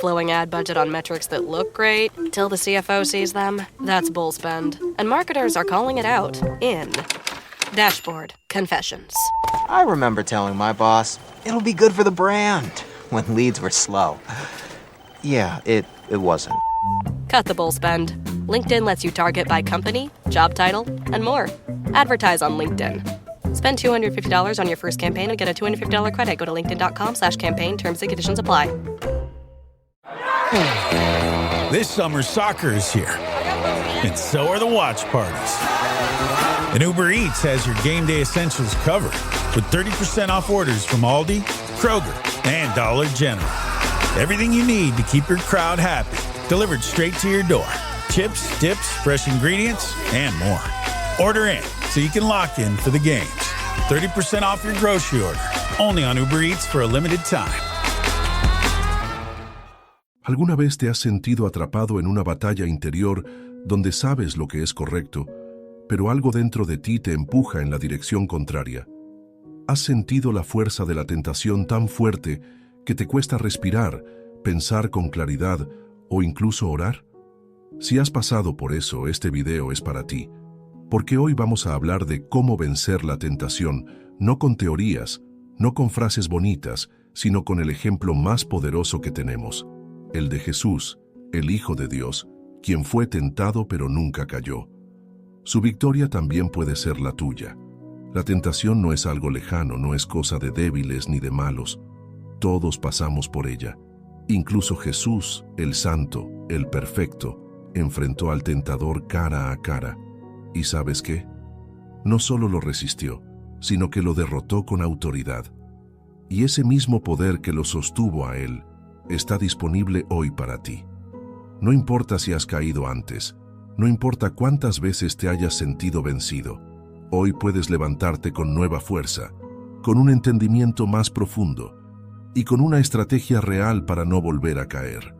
Blowing ad budget on metrics that look great till the CFO sees them. That's bull spend. And marketers are calling it out in Dashboard Confessions. I remember telling my boss, it'll be good for the brand, when leads were slow. Yeah, it wasn't. Cut the bull spend. LinkedIn lets you target by company, job title, and more. Advertise on LinkedIn. Spend $250 on your first campaign and get a $250 credit. Go to linkedin.com/campaign. Terms and conditions apply. This summer, soccer is here, and so are the watch parties. And Uber Eats has your game day essentials covered with 30% off orders from Aldi, Kroger, and Dollar General. Everything you need to keep your crowd happy, delivered straight to your door. Chips, dips, fresh ingredients, and more. Order in so you can lock in for the games. 30% off your grocery order, only on Uber Eats for a limited time. ¿Alguna vez te has sentido atrapado en una batalla interior donde sabes lo que es correcto, pero algo dentro de ti te empuja en la dirección contraria? ¿Has sentido la fuerza de la tentación tan fuerte que te cuesta respirar, pensar con claridad o incluso orar? Si has pasado por eso, este video es para ti, porque hoy vamos a hablar de cómo vencer la tentación, no con teorías, no con frases bonitas, sino con el ejemplo más poderoso que tenemos, el de Jesús, el Hijo de Dios, quien fue tentado pero nunca cayó. Su victoria también puede ser la tuya. La tentación no es algo lejano, no es cosa de débiles ni de malos. Todos pasamos por ella. Incluso Jesús, el Santo, el Perfecto, enfrentó al tentador cara a cara. ¿Y sabes qué? No solo lo resistió, sino que lo derrotó con autoridad. Y ese mismo poder que lo sostuvo a él está disponible hoy para ti. No importa si has caído antes, no importa cuántas veces te hayas sentido vencido, hoy puedes levantarte con nueva fuerza, con un entendimiento más profundo y con una estrategia real para no volver a caer.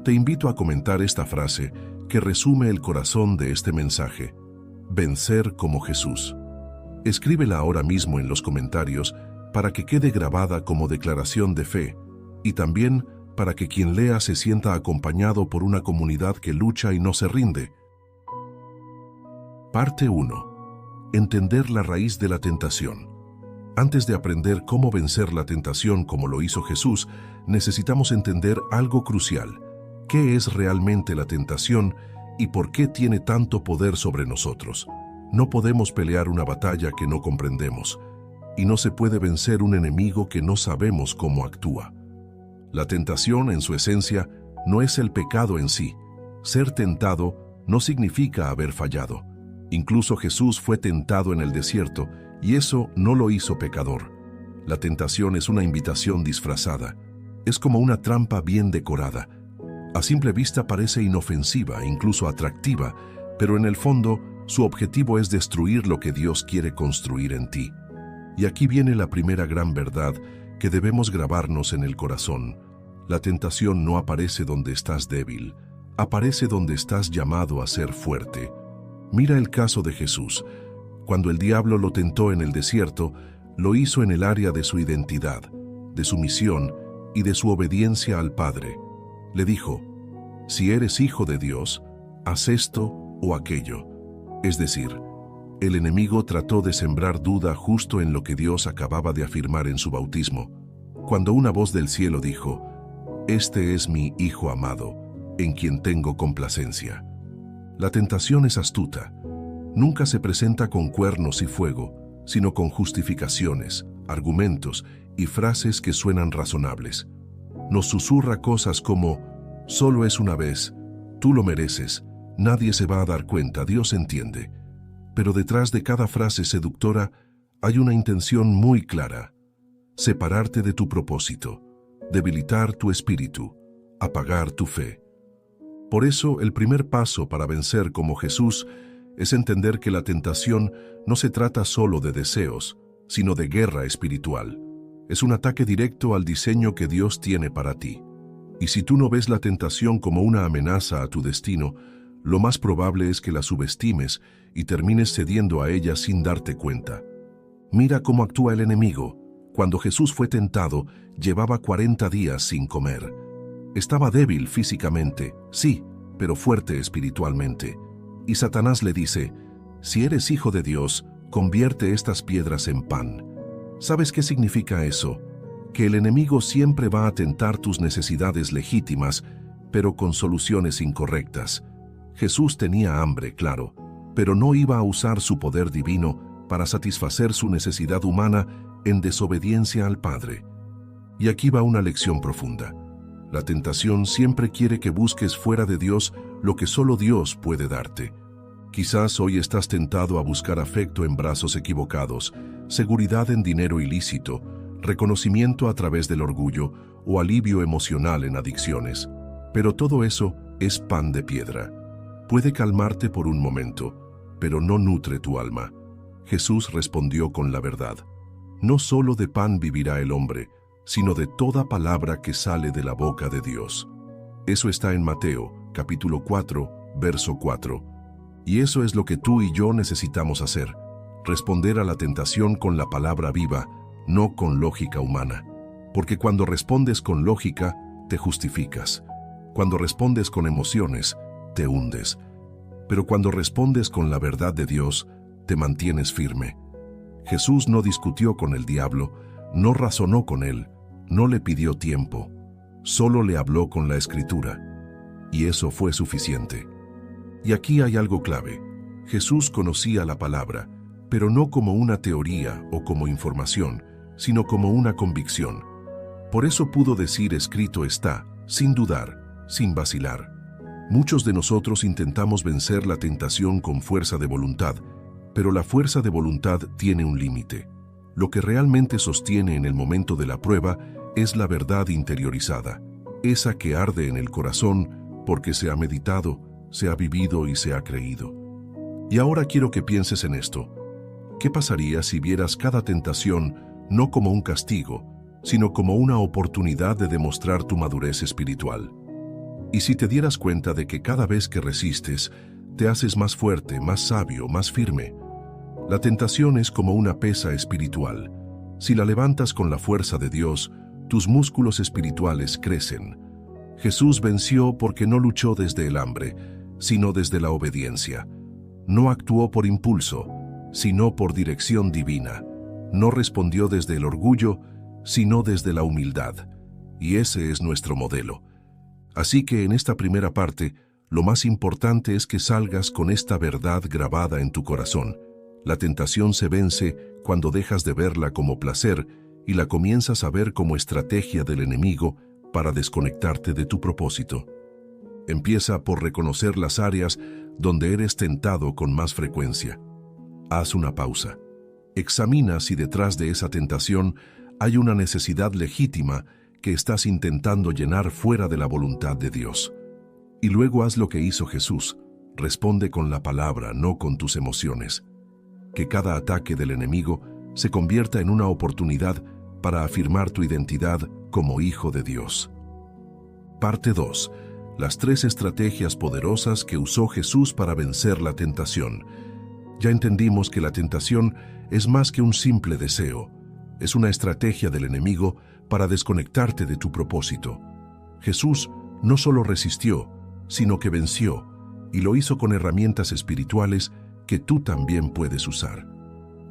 Te invito a comentar esta frase que resume el corazón de este mensaje: vencer como Jesús. Escríbela ahora mismo en los comentarios para que quede grabada como declaración de fe y también para que quien lea se sienta acompañado por una comunidad que lucha y no se rinde. Parte 1. Entender la raíz de la tentación. Antes de aprender cómo vencer la tentación como lo hizo Jesús, necesitamos entender algo crucial: ¿qué es realmente la tentación y por qué tiene tanto poder sobre nosotros? No podemos pelear una batalla que no comprendemos, y no se puede vencer un enemigo que no sabemos cómo actúa. La tentación, en su esencia, no es el pecado en sí. Ser tentado no significa haber fallado. Incluso Jesús fue tentado en el desierto, y eso no lo hizo pecador. La tentación es una invitación disfrazada. Es como una trampa bien decorada. A simple vista parece inofensiva, incluso atractiva, pero en el fondo su objetivo es destruir lo que Dios quiere construir en ti. Y aquí viene la primera gran verdad que debemos grabarnos en el corazón. La tentación no aparece donde estás débil, aparece donde estás llamado a ser fuerte. Mira el caso de Jesús. Cuando el diablo lo tentó en el desierto, lo hizo en el área de su identidad, de su misión y de su obediencia al Padre. Le dijo: si eres hijo de Dios, haz esto o aquello. Es decir, el enemigo trató de sembrar duda justo en lo que Dios acababa de afirmar en su bautismo, cuando una voz del cielo dijo: este es mi Hijo amado, en quien tengo complacencia. La tentación es astuta. Nunca se presenta con cuernos y fuego, sino con justificaciones, argumentos y frases que suenan razonables. Nos susurra cosas como: solo es una vez, tú lo mereces, nadie se va a dar cuenta, Dios entiende. Pero detrás de cada frase seductora hay una intención muy clara: separarte de tu propósito, debilitar tu espíritu, apagar tu fe. Por eso, el primer paso para vencer como Jesús es entender que la tentación no se trata solo de deseos, sino de guerra espiritual. Es un ataque directo al diseño que Dios tiene para ti. Y si tú no ves la tentación como una amenaza a tu destino, lo más probable es que la subestimes y termines cediendo a ella sin darte cuenta. Mira cómo actúa el enemigo. Cuando Jesús fue tentado, llevaba 40 días sin comer. Estaba débil físicamente, sí, pero fuerte espiritualmente. Y Satanás le dice, si eres hijo de Dios, convierte estas piedras en pan. ¿Sabes qué significa eso? Que el enemigo siempre va a tentar tus necesidades legítimas, pero con soluciones incorrectas. Jesús tenía hambre, claro, pero no iba a usar su poder divino para satisfacer su necesidad humana en desobediencia al Padre. Y aquí va una lección profunda. La tentación siempre quiere que busques fuera de Dios lo que solo Dios puede darte. Quizás hoy estás tentado a buscar afecto en brazos equivocados, seguridad en dinero ilícito, reconocimiento a través del orgullo o alivio emocional en adicciones. Pero todo eso es pan de piedra. Puede calmarte por un momento, pero no nutre tu alma. Jesús respondió con la verdad. No solo de pan vivirá el hombre, sino de toda palabra que sale de la boca de Dios. Eso está en Mateo, capítulo 4, verso 4. Y eso es lo que tú y yo necesitamos hacer, responder a la tentación con la palabra viva, no con lógica humana. Porque cuando respondes con lógica, te justificas. Cuando respondes con emociones, te hundes. Pero cuando respondes con la verdad de Dios, te mantienes firme. Jesús no discutió con el diablo, no razonó con él, no le pidió tiempo, solo le habló con la Escritura. Y eso fue suficiente. Y aquí hay algo clave. Jesús conocía la palabra, pero no como una teoría o como información, sino como una convicción. Por eso pudo decir escrito está, sin dudar, sin vacilar. Muchos de nosotros intentamos vencer la tentación con fuerza de voluntad, pero la fuerza de voluntad tiene un límite. Lo que realmente sostiene en el momento de la prueba es la verdad interiorizada, esa que arde en el corazón porque se ha meditado, se ha vivido y se ha creído. Y ahora quiero que pienses en esto. ¿Qué pasaría si vieras cada tentación no como un castigo, sino como una oportunidad de demostrar tu madurez espiritual? Y si te dieras cuenta de que cada vez que resistes, te haces más fuerte, más sabio, más firme. La tentación es como una pesa espiritual. Si la levantas con la fuerza de Dios, tus músculos espirituales crecen. Jesús venció porque no luchó desde el hambre, sino desde la obediencia. No actuó por impulso, sino por dirección divina. No respondió desde el orgullo, sino desde la humildad. Y ese es nuestro modelo. Así que en esta primera parte, lo más importante es que salgas con esta verdad grabada en tu corazón. La tentación se vence cuando dejas de verla como placer y la comienzas a ver como estrategia del enemigo para desconectarte de tu propósito. Empieza por reconocer las áreas donde eres tentado con más frecuencia. Haz una pausa. Examina si detrás de esa tentación hay una necesidad legítima que estás intentando llenar fuera de la voluntad de Dios. Y luego haz lo que hizo Jesús. Responde con la palabra, no con tus emociones. Que cada ataque del enemigo se convierta en una oportunidad para afirmar tu identidad como hijo de Dios. Parte 2. Las 3 estrategias poderosas que usó Jesús para vencer la tentación. Ya entendimos que la tentación es más que un simple deseo. Es una estrategia del enemigo para desconectarte de tu propósito. Jesús no solo resistió, sino que venció, y lo hizo con herramientas espirituales que tú también puedes usar.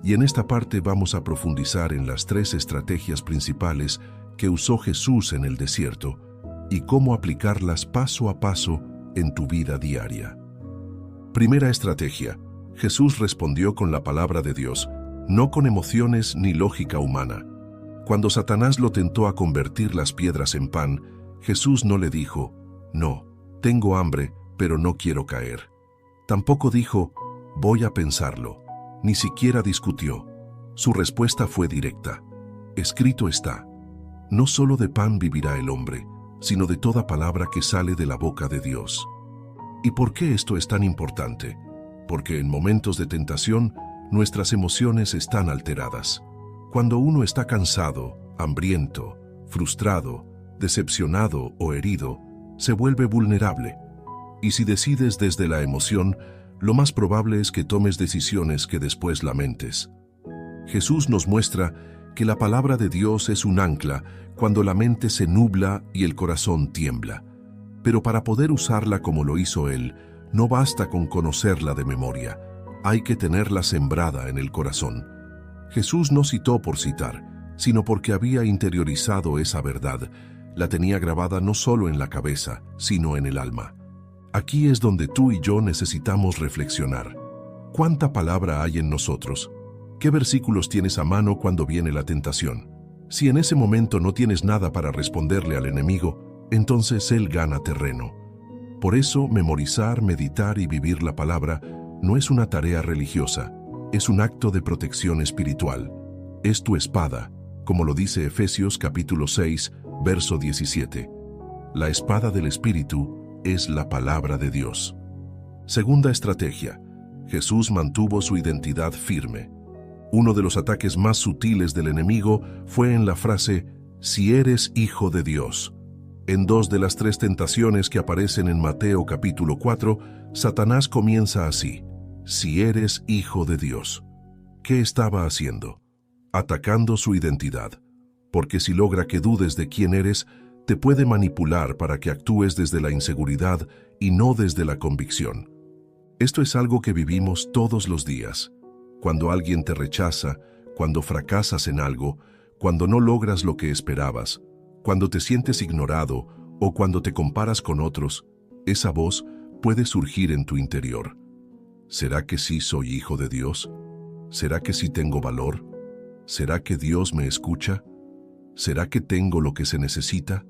Y en esta parte vamos a profundizar en las 3 estrategias principales que usó Jesús en el desierto y cómo aplicarlas paso a paso en tu vida diaria. Primera estrategia. Jesús respondió con la palabra de Dios, no con emociones ni lógica humana. Cuando Satanás lo tentó a convertir las piedras en pan, Jesús no le dijo, no, tengo hambre, pero no quiero caer. Tampoco dijo, voy a pensarlo. Ni siquiera discutió. Su respuesta fue directa. Escrito está, no solo de pan vivirá el hombre, sino de toda palabra que sale de la boca de Dios. ¿Y por qué esto es tan importante? Porque en momentos de tentación, nuestras emociones están alteradas. Cuando uno está cansado, hambriento, frustrado, decepcionado o herido, se vuelve vulnerable. Y si decides desde la emoción, lo más probable es que tomes decisiones que después lamentes. Jesús nos muestra que la palabra de Dios es un ancla cuando la mente se nubla y el corazón tiembla. Pero para poder usarla como lo hizo Él, no basta con conocerla de memoria, hay que tenerla sembrada en el corazón. Jesús no citó por citar, sino porque había interiorizado esa verdad, la tenía grabada no solo en la cabeza, sino en el alma. Aquí es donde tú y yo necesitamos reflexionar. ¿Cuánta palabra hay en nosotros? ¿Qué versículos tienes a mano cuando viene la tentación? Si en ese momento no tienes nada para responderle al enemigo, entonces él gana terreno. Por eso, memorizar, meditar y vivir la palabra no es una tarea religiosa, es un acto de protección espiritual. Es tu espada, como lo dice Efesios capítulo 6, verso 17. La espada del Espíritu es la palabra de Dios. Segunda estrategia. Jesús mantuvo su identidad firme. Uno de los ataques más sutiles del enemigo fue en la frase, si eres hijo de Dios. En 2 de las 3 tentaciones que aparecen en Mateo capítulo 4, Satanás comienza así, si eres hijo de Dios. ¿Qué estaba haciendo? Atacando su identidad, porque si logra que dudes de quién eres, te puede manipular para que actúes desde la inseguridad y no desde la convicción. Esto es algo que vivimos todos los días. Cuando alguien te rechaza, cuando fracasas en algo, cuando no logras lo que esperabas, cuando te sientes ignorado o cuando te comparas con otros, esa voz puede surgir en tu interior. ¿Será que sí soy hijo de Dios? ¿Será que sí tengo valor? ¿Será que Dios me escucha? ¿Será que tengo lo que se necesita?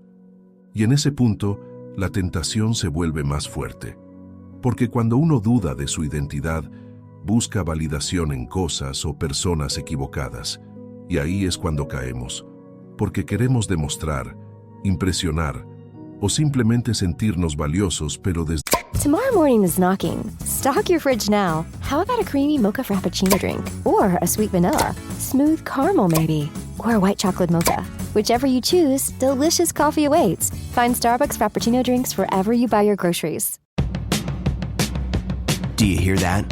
Y en ese punto, la tentación se vuelve más fuerte. Porque cuando uno duda de su identidad, busca validación en cosas o personas equivocadas. Y ahí es cuando caemos. Porque queremos demostrar, impresionar, o simplemente sentirnos valiosos, pero desde... Tomorrow morning is knocking. Stock your fridge now. How about a creamy mocha frappuccino drink? Or a sweet vanilla? Smooth caramel maybe? Or a white chocolate mocha? Whichever you choose, delicious coffee awaits. Find Starbucks Frappuccino drinks wherever you buy your groceries. Do you hear that?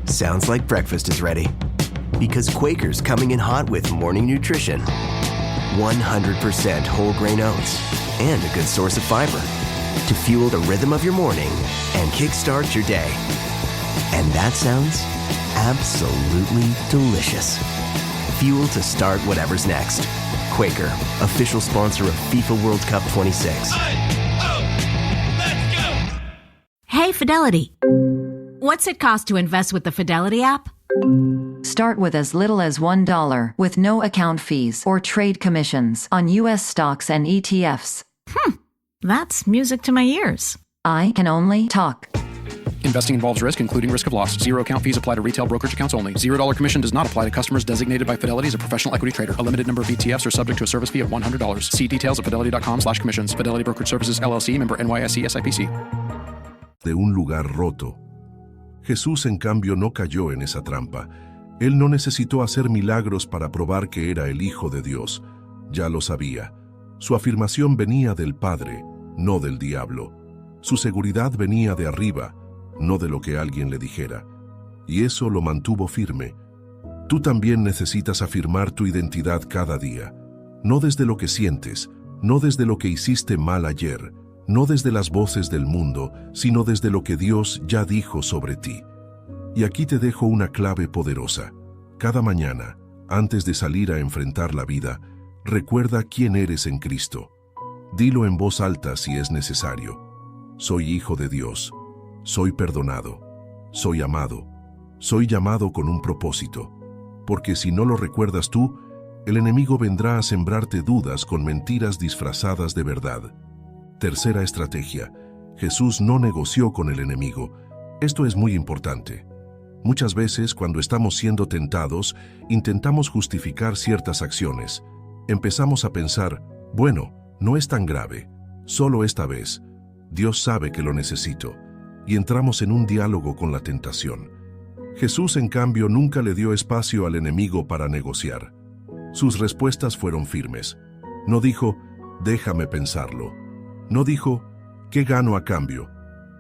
Sounds like breakfast is ready. Because Quaker's coming in hot with morning nutrition. 100% whole grain oats and a good source of fiber to fuel the rhythm of your morning and kickstart your day. And that sounds absolutely delicious. Fuel to start whatever's next. Quaker, official sponsor of FIFA World Cup 26. Hey, Fidelity. What's it cost to invest with the Fidelity app? Start with as little as $1 with no account fees or trade commissions on U.S. stocks and ETFs. That's music to my ears. I can only talk. Investing involves risk, including risk of loss. Zero account fees apply to retail brokerage accounts only. $0 commission does not apply to customers designated by Fidelity as a professional equity trader. A limited number of ETFs are subject to a service fee of $100. See details at fidelity.com/commissions. Fidelity Brokerage Services, LLC, member NYSE SIPC. De un lugar roto. Jesús, en cambio, no cayó en esa trampa. Él no necesitó hacer milagros para probar que era el Hijo de Dios. Ya lo sabía. Su afirmación venía del Padre, no del diablo. Su seguridad venía de arriba, no de lo que alguien le dijera. Y eso lo mantuvo firme. Tú también necesitas afirmar tu identidad cada día. No desde lo que sientes, no desde lo que hiciste mal ayer, no desde las voces del mundo, sino desde lo que Dios ya dijo sobre ti. Y aquí te dejo una clave poderosa. Cada mañana, antes de salir a enfrentar la vida, recuerda quién eres en Cristo. Dilo en voz alta si es necesario. Soy hijo de Dios. Soy perdonado. Soy amado. Soy llamado con un propósito. Porque si no lo recuerdas tú, el enemigo vendrá a sembrarte dudas con mentiras disfrazadas de verdad. Tercera estrategia. Jesús no negoció con el enemigo. Esto es muy importante. Muchas veces, cuando estamos siendo tentados, intentamos justificar ciertas acciones. Empezamos a pensar, bueno, no es tan grave, solo esta vez. Dios sabe que lo necesito. Y entramos en un diálogo con la tentación. Jesús, en cambio, nunca le dio espacio al enemigo para negociar. Sus respuestas fueron firmes. No dijo, déjame pensarlo. No dijo, ¿qué gano a cambio?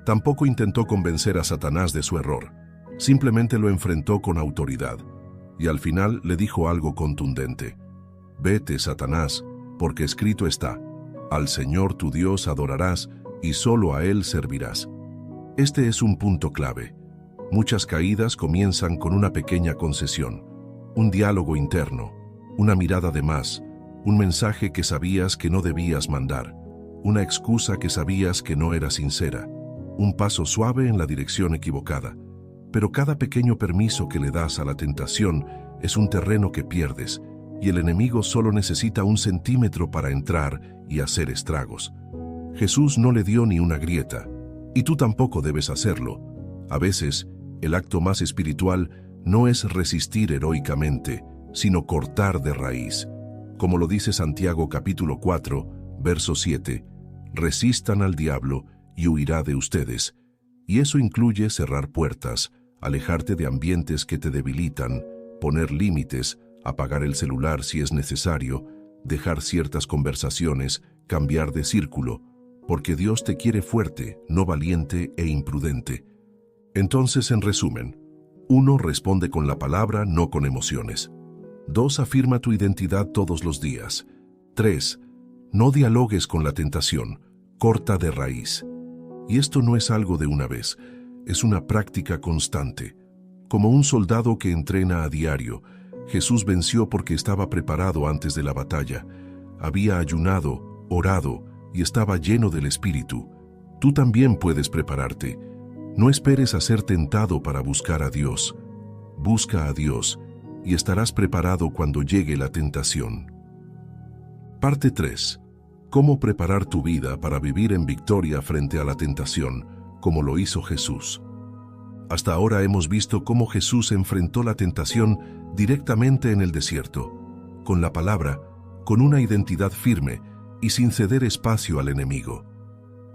Tampoco intentó convencer a Satanás de su error. Simplemente lo enfrentó con autoridad. Y al final le dijo algo contundente. Vete, Satanás, porque escrito está, al Señor tu Dios adorarás y solo a Él servirás. Este es un punto clave. Muchas caídas comienzan con una pequeña concesión, un diálogo interno, una mirada de más, un mensaje que sabías que no debías mandar, una excusa que sabías que no era sincera, un paso suave en la dirección equivocada. Pero cada pequeño permiso que le das a la tentación es un terreno que pierdes, y el enemigo solo necesita 1 centímetro para entrar y hacer estragos. Jesús no le dio ni una grieta, y tú tampoco debes hacerlo. A veces, el acto más espiritual no es resistir heroicamente, sino cortar de raíz. Como lo dice Santiago capítulo 4, verso 7, resistan al diablo y huirá de ustedes. Y eso incluye cerrar puertas, alejarte de ambientes que te debilitan, poner límites, apagar el celular si es necesario, dejar ciertas conversaciones, cambiar de círculo, porque Dios te quiere fuerte, no valiente e imprudente. Entonces, en resumen, 1. Responde con la palabra, no con emociones. 2. Afirma tu identidad todos los días. 3. No dialogues con la tentación, corta de raíz. Y esto no es algo de una vez, es una práctica constante. Como un soldado que entrena a diario, Jesús venció porque estaba preparado antes de la batalla. Había ayunado, orado y estaba lleno del Espíritu. Tú también puedes prepararte. No esperes a ser tentado para buscar a Dios. Busca a Dios y estarás preparado cuando llegue la tentación. Parte 3. ¿Cómo preparar tu vida para vivir en victoria frente a la tentación, como lo hizo Jesús? Hasta ahora hemos visto cómo Jesús enfrentó la tentación directamente en el desierto, con la palabra, con una identidad firme y sin ceder espacio al enemigo.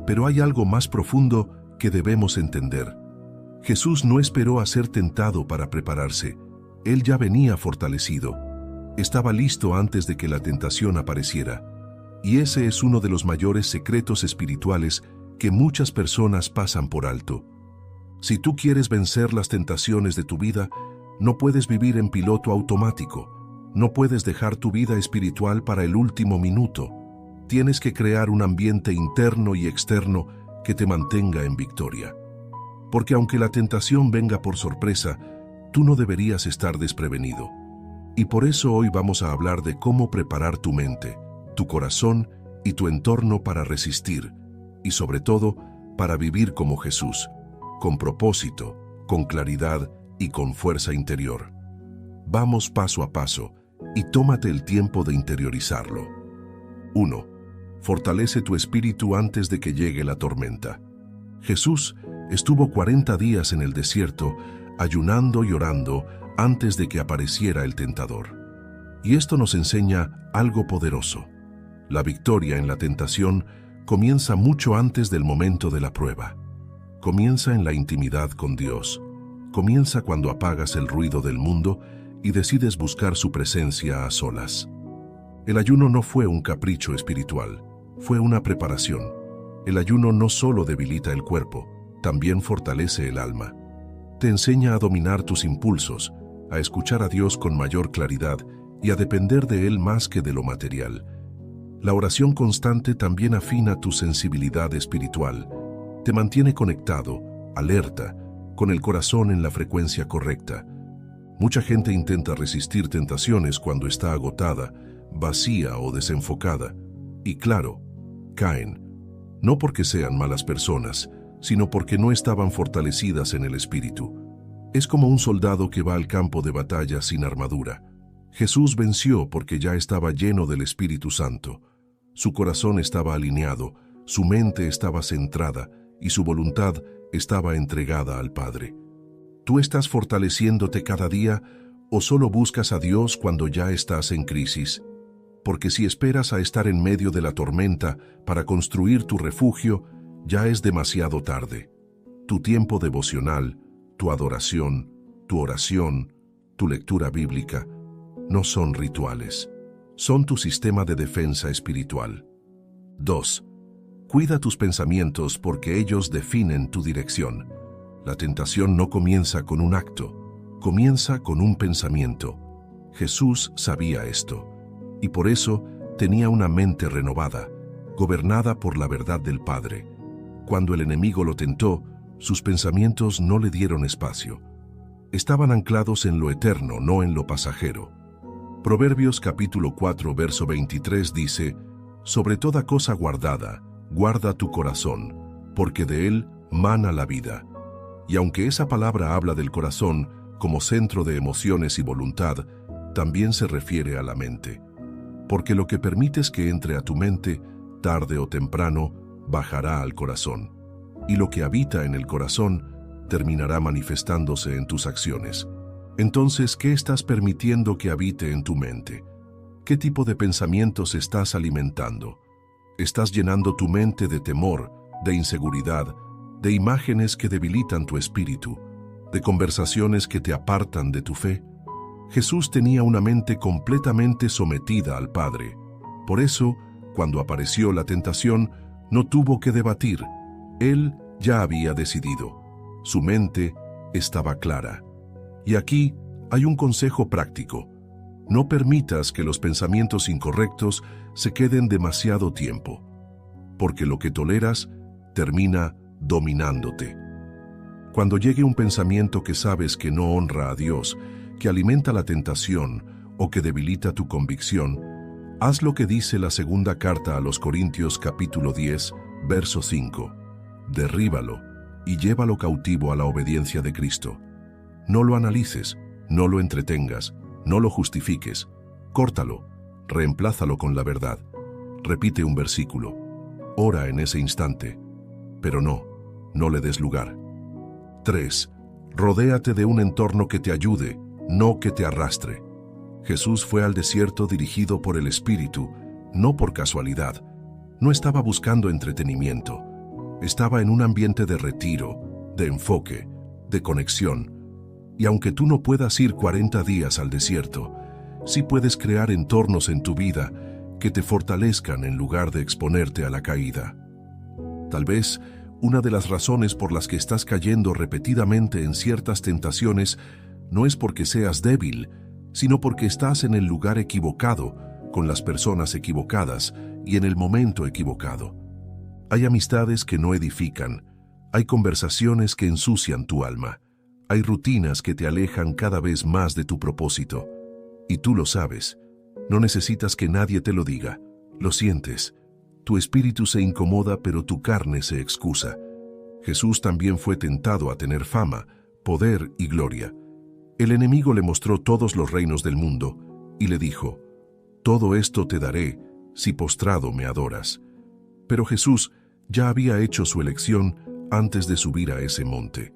Pero hay algo más profundo que debemos entender. Jesús no esperó a ser tentado para prepararse. Él ya venía fortalecido. Estaba listo antes de que la tentación apareciera. Y ese es uno de los mayores secretos espirituales que muchas personas pasan por alto. Si tú quieres vencer las tentaciones de tu vida, no puedes vivir en piloto automático. No puedes dejar tu vida espiritual para el último minuto. Tienes que crear un ambiente interno y externo que te mantenga en victoria. Porque aunque la tentación venga por sorpresa, tú no deberías estar desprevenido. Y por eso hoy vamos a hablar de cómo preparar tu mente, tu corazón y tu entorno para resistir, y sobre todo, para vivir como Jesús, con propósito, con claridad y con fuerza interior. Vamos paso a paso y tómate el tiempo de interiorizarlo. 1. Fortalece tu espíritu antes de que llegue la tormenta. Jesús estuvo 40 días en el desierto, ayunando y orando antes de que apareciera el tentador. Y esto nos enseña algo poderoso. La victoria en la tentación comienza mucho antes del momento de la prueba. Comienza en la intimidad con Dios. Comienza cuando apagas el ruido del mundo y decides buscar su presencia a solas. El ayuno no fue un capricho espiritual, fue una preparación. El ayuno no solo debilita el cuerpo, también fortalece el alma. Te enseña a dominar tus impulsos, a escuchar a Dios con mayor claridad y a depender de Él más que de lo material. La oración constante también afina tu sensibilidad espiritual. Te mantiene conectado, alerta, con el corazón en la frecuencia correcta. Mucha gente intenta resistir tentaciones cuando está agotada, vacía o desenfocada. Y claro, caen. No porque sean malas personas, sino porque no estaban fortalecidas en el espíritu. Es como un soldado que va al campo de batalla sin armadura. Jesús venció porque ya estaba lleno del Espíritu Santo. Su corazón estaba alineado, su mente estaba centrada y su voluntad estaba entregada al Padre. ¿Tú estás fortaleciéndote cada día o solo buscas a Dios cuando ya estás en crisis? Porque si esperas a estar en medio de la tormenta para construir tu refugio, ya es demasiado tarde. Tu tiempo devocional, tu adoración, tu oración, tu lectura bíblica, no son rituales. Son tu sistema de defensa espiritual. 2. Cuida tus pensamientos porque ellos definen tu dirección. La tentación no comienza con un acto, comienza con un pensamiento. Jesús sabía esto. y por eso tenía una mente renovada, gobernada por la verdad del Padre. Cuando el enemigo lo tentó, sus pensamientos no le dieron espacio. Estaban anclados en lo eterno, no en lo pasajero. Proverbios capítulo 4, verso 23 dice: «Sobre toda cosa guardada, guarda tu corazón, porque de él mana la vida». Y aunque esa palabra habla del corazón como centro de emociones y voluntad, también se refiere a la mente. Porque lo que permites que entre a tu mente, tarde o temprano, bajará al corazón. Y lo que habita en el corazón terminará manifestándose en tus acciones. Entonces, ¿qué estás permitiendo que habite en tu mente? ¿Qué tipo de pensamientos estás alimentando? ¿Estás llenando tu mente de temor, de inseguridad, de imágenes que debilitan tu espíritu, de conversaciones que te apartan de tu fe? Jesús tenía una mente completamente sometida al Padre. Por eso, cuando apareció la tentación, no tuvo que debatir. Él ya había decidido. Su mente estaba clara. Y aquí hay un consejo práctico. No permitas que los pensamientos incorrectos se queden demasiado tiempo, porque lo que toleras termina dominándote. Cuando llegue un pensamiento que sabes que no honra a Dios, que alimenta la tentación o que debilita tu convicción, haz lo que dice la segunda carta a los Corintios capítulo 10, verso 5. Derríbalo y llévalo cautivo a la obediencia de Cristo. No lo analices, no lo entretengas, no lo justifiques. Córtalo, reemplázalo con la verdad. Repite un versículo. Ora en ese instante. Pero no le des lugar. 3. Rodéate de un entorno que te ayude, no que te arrastre. Jesús fue al desierto dirigido por el Espíritu, no por casualidad. No estaba buscando entretenimiento. Estaba en un ambiente de retiro, de enfoque, de conexión. Y aunque tú no puedas ir 40 días al desierto, sí puedes crear entornos en tu vida que te fortalezcan en lugar de exponerte a la caída. Tal vez una de las razones por las que estás cayendo repetidamente en ciertas tentaciones no es porque seas débil, sino porque estás en el lugar equivocado, con las personas equivocadas y en el momento equivocado. Hay amistades que no edifican, hay conversaciones que ensucian tu alma, hay rutinas que te alejan cada vez más de tu propósito. Y tú lo sabes, no necesitas que nadie te lo diga, lo sientes. Tu espíritu se incomoda, pero tu carne se excusa. Jesús también fue tentado a tener fama, poder y gloria. El enemigo le mostró todos los reinos del mundo y le dijo: «Todo esto te daré si postrado me adoras». Pero Jesús ya había hecho su elección antes de subir a ese monte.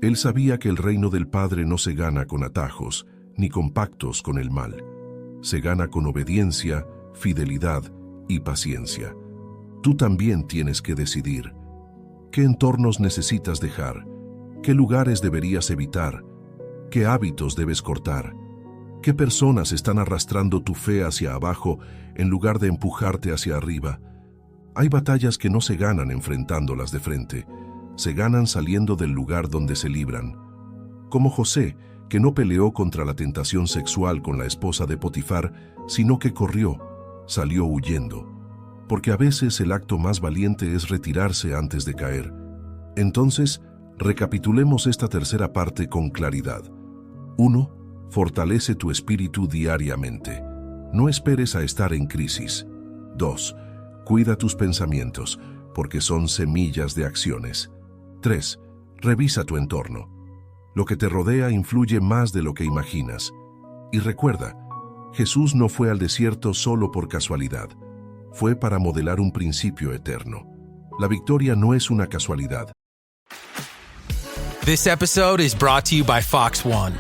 Él sabía que el reino del Padre no se gana con atajos ni con pactos con el mal. Se gana con obediencia, fidelidad y paciencia. Tú también tienes que decidir. ¿Qué entornos necesitas dejar? ¿Qué lugares deberías evitar? ¿Qué hábitos debes cortar? ¿Qué personas están arrastrando tu fe hacia abajo en lugar de empujarte hacia arriba? Hay batallas que no se ganan enfrentándolas de frente, se ganan saliendo del lugar donde se libran. Como José, que no peleó contra la tentación sexual con la esposa de Potifar, sino que corrió, salió huyendo. Porque a veces el acto más valiente es retirarse antes de caer. Entonces, recapitulemos esta tercera parte con claridad. 1. Fortalece tu espíritu diariamente. No esperes a estar en crisis. 2. Cuida tus pensamientos, porque son semillas de acciones. 3. Revisa tu entorno. Lo que te rodea influye más de lo que imaginas. Y recuerda, Jesús no fue al desierto solo por casualidad. Fue para modelar un principio eterno. La victoria no es una casualidad. This episode is brought to you by Fox One.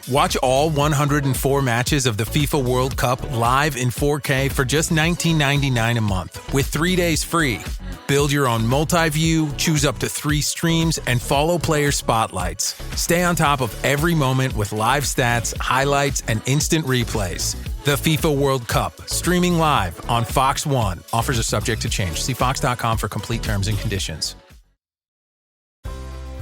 Watch all 104 matches of the FIFA World Cup live in 4K for just $19.99 a month with 3 days free. Build your own multi-view, choose up to 3 streams, and follow player spotlights. Stay on top of every moment with live stats, highlights, and instant replays. The FIFA World Cup, streaming live on Fox One. Offers are subject to change. See fox.com for complete terms and conditions.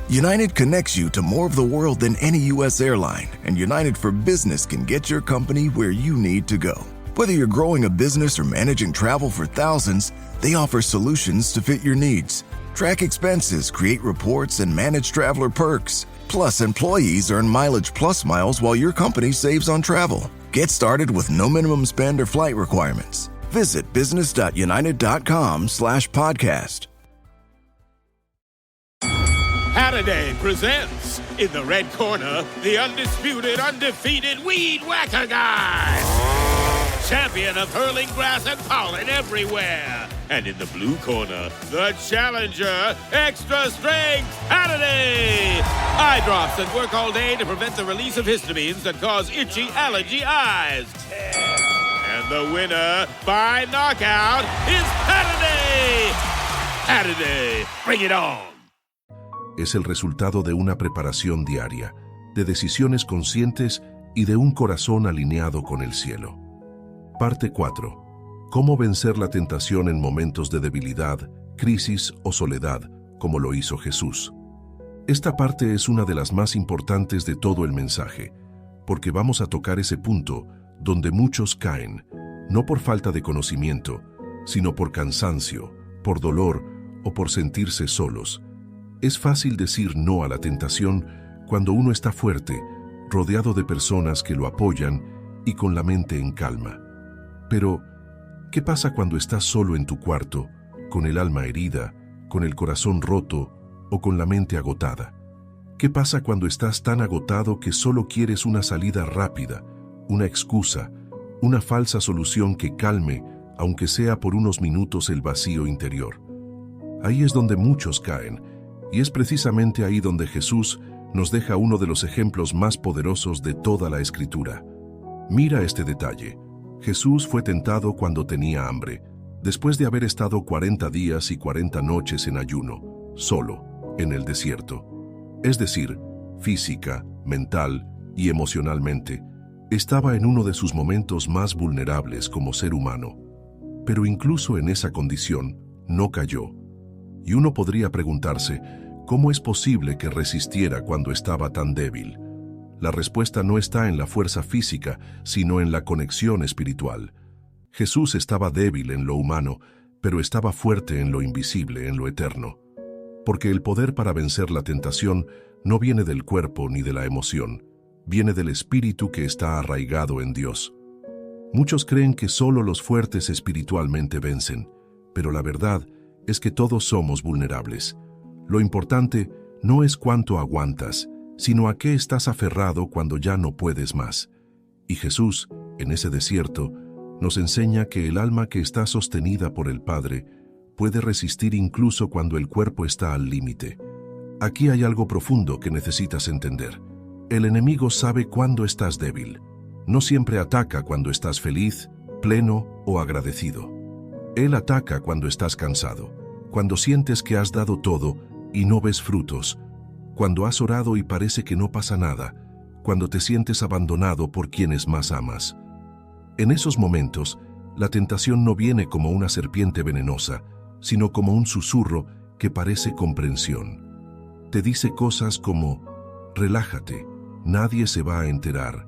United connects you to more of the world than any U.S. airline, and United for Business can get your company where you need to go. Whether you're growing a business or managing travel for thousands, they offer solutions to fit your needs. Track expenses, create reports, and manage traveler perks. Plus, employees earn Mileage Plus miles while your company saves on travel. Get started with no minimum spend or flight requirements. Visit business.united.com/podcast. Halliday presents, in the red corner, the undisputed, undefeated Weed Whacker Guy. Champion of hurling grass and pollen everywhere. And in the blue corner, the challenger, extra strength Halliday. Eye drops that work all day to prevent the release of histamines that cause itchy allergy eyes. And the winner by knockout is Halliday. Halliday, bring it on. Es el resultado de una preparación diaria, de decisiones conscientes y de un corazón alineado con el cielo. Parte 4. Cómo vencer la tentación en momentos de debilidad, crisis o soledad, como lo hizo Jesús. Esta parte es una de las más importantes de todo el mensaje, porque vamos a tocar ese punto donde muchos caen, no por falta de conocimiento, sino por cansancio, por dolor o por sentirse solos. Es fácil decir no a la tentación cuando uno está fuerte, rodeado de personas que lo apoyan y con la mente en calma. Pero, ¿qué pasa cuando estás solo en tu cuarto, con el alma herida, con el corazón roto o con la mente agotada? ¿Qué pasa cuando estás tan agotado que solo quieres una salida rápida, una excusa, una falsa solución que calme, aunque sea por unos minutos, el vacío interior? Ahí es donde muchos caen, y es precisamente ahí donde Jesús nos deja uno de los ejemplos más poderosos de toda la Escritura. Mira este detalle. Jesús fue tentado cuando tenía hambre, después de haber estado 40 días y 40 noches en ayuno, solo, en el desierto. Es decir, física, mental y emocionalmente, estaba en uno de sus momentos más vulnerables como ser humano. Pero incluso en esa condición, no cayó. Y uno podría preguntarse, ¿cómo es posible que resistiera cuando estaba tan débil? La respuesta no está en la fuerza física, sino en la conexión espiritual. Jesús estaba débil en lo humano, pero estaba fuerte en lo invisible, en lo eterno. Porque el poder para vencer la tentación no viene del cuerpo ni de la emoción, viene del espíritu que está arraigado en Dios. Muchos creen que solo los fuertes espiritualmente vencen, pero la verdad es que todos somos vulnerables. Lo importante no es cuánto aguantas, sino a qué estás aferrado cuando ya no puedes más. Y Jesús, en ese desierto, nos enseña que el alma que está sostenida por el Padre puede resistir incluso cuando el cuerpo está al límite. Aquí hay algo profundo que necesitas entender. El enemigo sabe cuándo estás débil. No siempre ataca cuando estás feliz, pleno o agradecido. Él ataca cuando estás cansado, cuando sientes que has dado todo y no ves frutos, cuando has orado y parece que no pasa nada, cuando te sientes abandonado por quienes más amas. En esos momentos, la tentación no viene como una serpiente venenosa, sino como un susurro que parece comprensión. Te dice cosas como, relájate, nadie se va a enterar,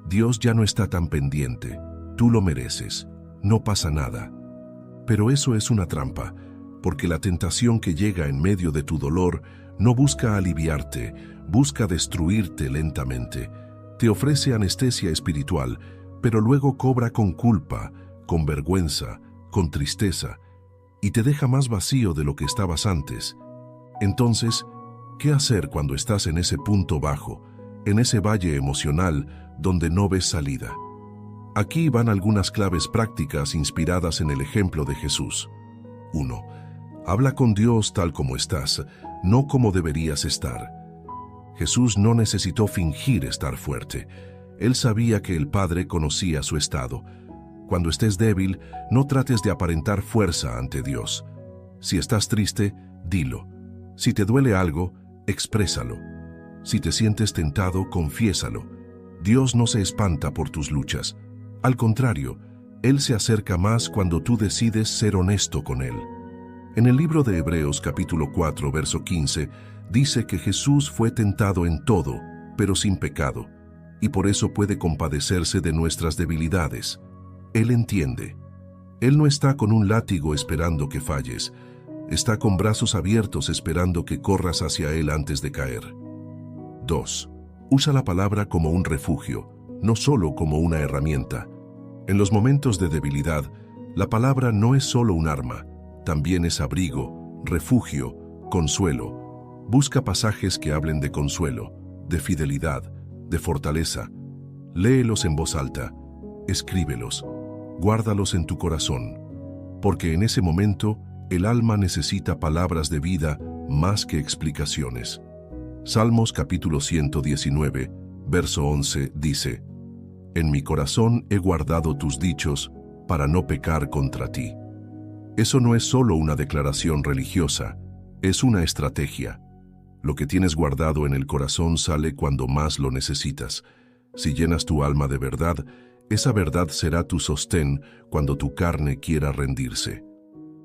Dios ya no está tan pendiente, tú lo mereces, no pasa nada. Pero eso es una trampa, porque la tentación que llega en medio de tu dolor no busca aliviarte, busca destruirte lentamente. Te ofrece anestesia espiritual, pero luego cobra con culpa, con vergüenza, con tristeza, y te deja más vacío de lo que estabas antes. Entonces, ¿qué hacer cuando estás en ese punto bajo, en ese valle emocional donde no ves salida? Aquí van algunas claves prácticas inspiradas en el ejemplo de Jesús. 1. Habla con Dios tal como estás, no como deberías estar. Jesús no necesitó fingir estar fuerte. Él sabía que el Padre conocía su estado. Cuando estés débil, no trates de aparentar fuerza ante Dios. Si estás triste, dilo. Si te duele algo, exprésalo. Si te sientes tentado, confiésalo. Dios no se espanta por tus luchas. Al contrario, Él se acerca más cuando tú decides ser honesto con Él. En el libro de Hebreos capítulo 4, verso 15, dice que Jesús fue tentado en todo, pero sin pecado, y por eso puede compadecerse de nuestras debilidades. Él entiende. Él no está con un látigo esperando que falles. Está con brazos abiertos esperando que corras hacia Él antes de caer. 2. Usa la palabra como un refugio, no solo como una herramienta. En los momentos de debilidad, la palabra no es solo un arma, también es abrigo, refugio, consuelo. Busca pasajes que hablen de consuelo, de fidelidad, de fortaleza. Léelos en voz alta, escríbelos, guárdalos en tu corazón, porque en ese momento el alma necesita palabras de vida más que explicaciones. Salmos capítulo 119, verso 11 dice: En mi corazón he guardado tus dichos para no pecar contra ti. Eso no es solo una declaración religiosa, es una estrategia. Lo que tienes guardado en el corazón sale cuando más lo necesitas. Si llenas tu alma de verdad, esa verdad será tu sostén cuando tu carne quiera rendirse.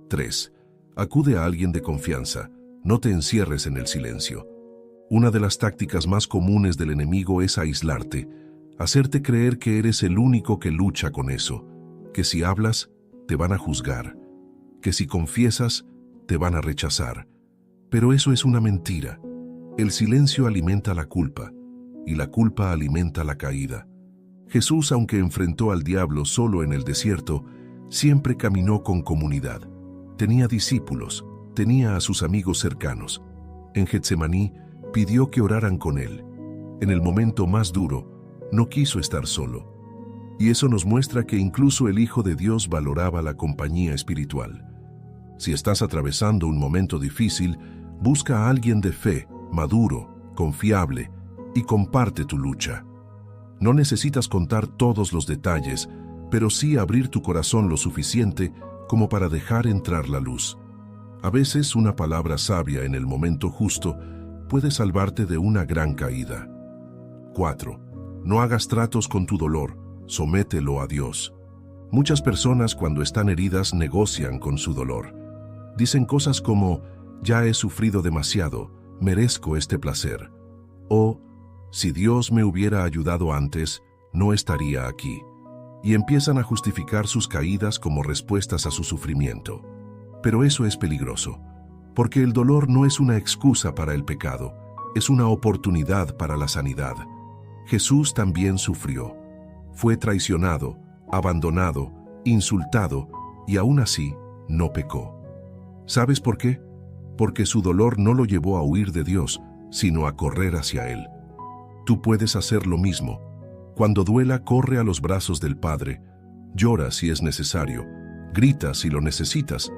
3. Acude a alguien de confianza. No te encierres en el silencio. Una de las tácticas más comunes del enemigo es aislarte, hacerte creer que eres el único que lucha con eso, que si hablas, te van a juzgar, que si confiesas, te van a rechazar. Pero eso es una mentira. El silencio alimenta la culpa, y la culpa alimenta la caída. Jesús, aunque enfrentó al diablo solo en el desierto, siempre caminó con comunidad. Tenía discípulos, tenía a sus amigos cercanos. En Getsemaní pidió que oraran con él. En el momento más duro, no quiso estar solo. Y eso nos muestra que incluso el Hijo de Dios valoraba la compañía espiritual. Si estás atravesando un momento difícil, busca a alguien de fe, maduro, confiable, y comparte tu lucha. No necesitas contar todos los detalles, pero sí abrir tu corazón lo suficiente como para dejar entrar la luz. A veces una palabra sabia en el momento justo puede salvarte de una gran caída. 4. No hagas tratos con tu dolor, somételo a Dios. Muchas personas cuando están heridas negocian con su dolor. Dicen cosas como: ya he sufrido demasiado, merezco este placer. O, si Dios me hubiera ayudado antes, no estaría aquí. Y empiezan a justificar sus caídas como respuestas a su sufrimiento. Pero eso es peligroso, porque el dolor no es una excusa para el pecado, es una oportunidad para la sanidad. Jesús también sufrió. Fue traicionado, abandonado, insultado, y aún así no pecó. ¿Sabes por qué? Porque su dolor no lo llevó a huir de Dios, sino a correr hacia Él. Tú puedes hacer lo mismo. Cuando duela, corre a los brazos del Padre. Llora si es necesario. Grita si lo necesitas.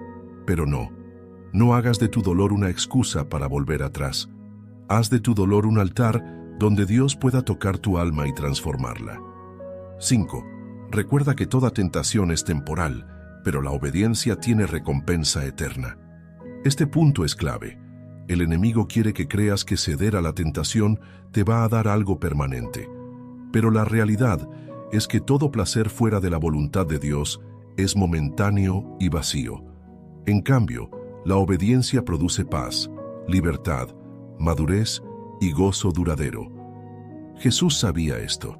Pero no hagas de tu dolor una excusa para volver atrás. Haz de tu dolor un altar donde Dios pueda tocar tu alma y transformarla. 5. Recuerda que toda tentación es temporal, pero la obediencia tiene recompensa eterna. Este punto es clave. El enemigo quiere que creas que ceder a la tentación te va a dar algo permanente. Pero la realidad es que todo placer fuera de la voluntad de Dios es momentáneo y vacío. En cambio, la obediencia produce paz, libertad, madurez y gozo duradero. Jesús sabía esto.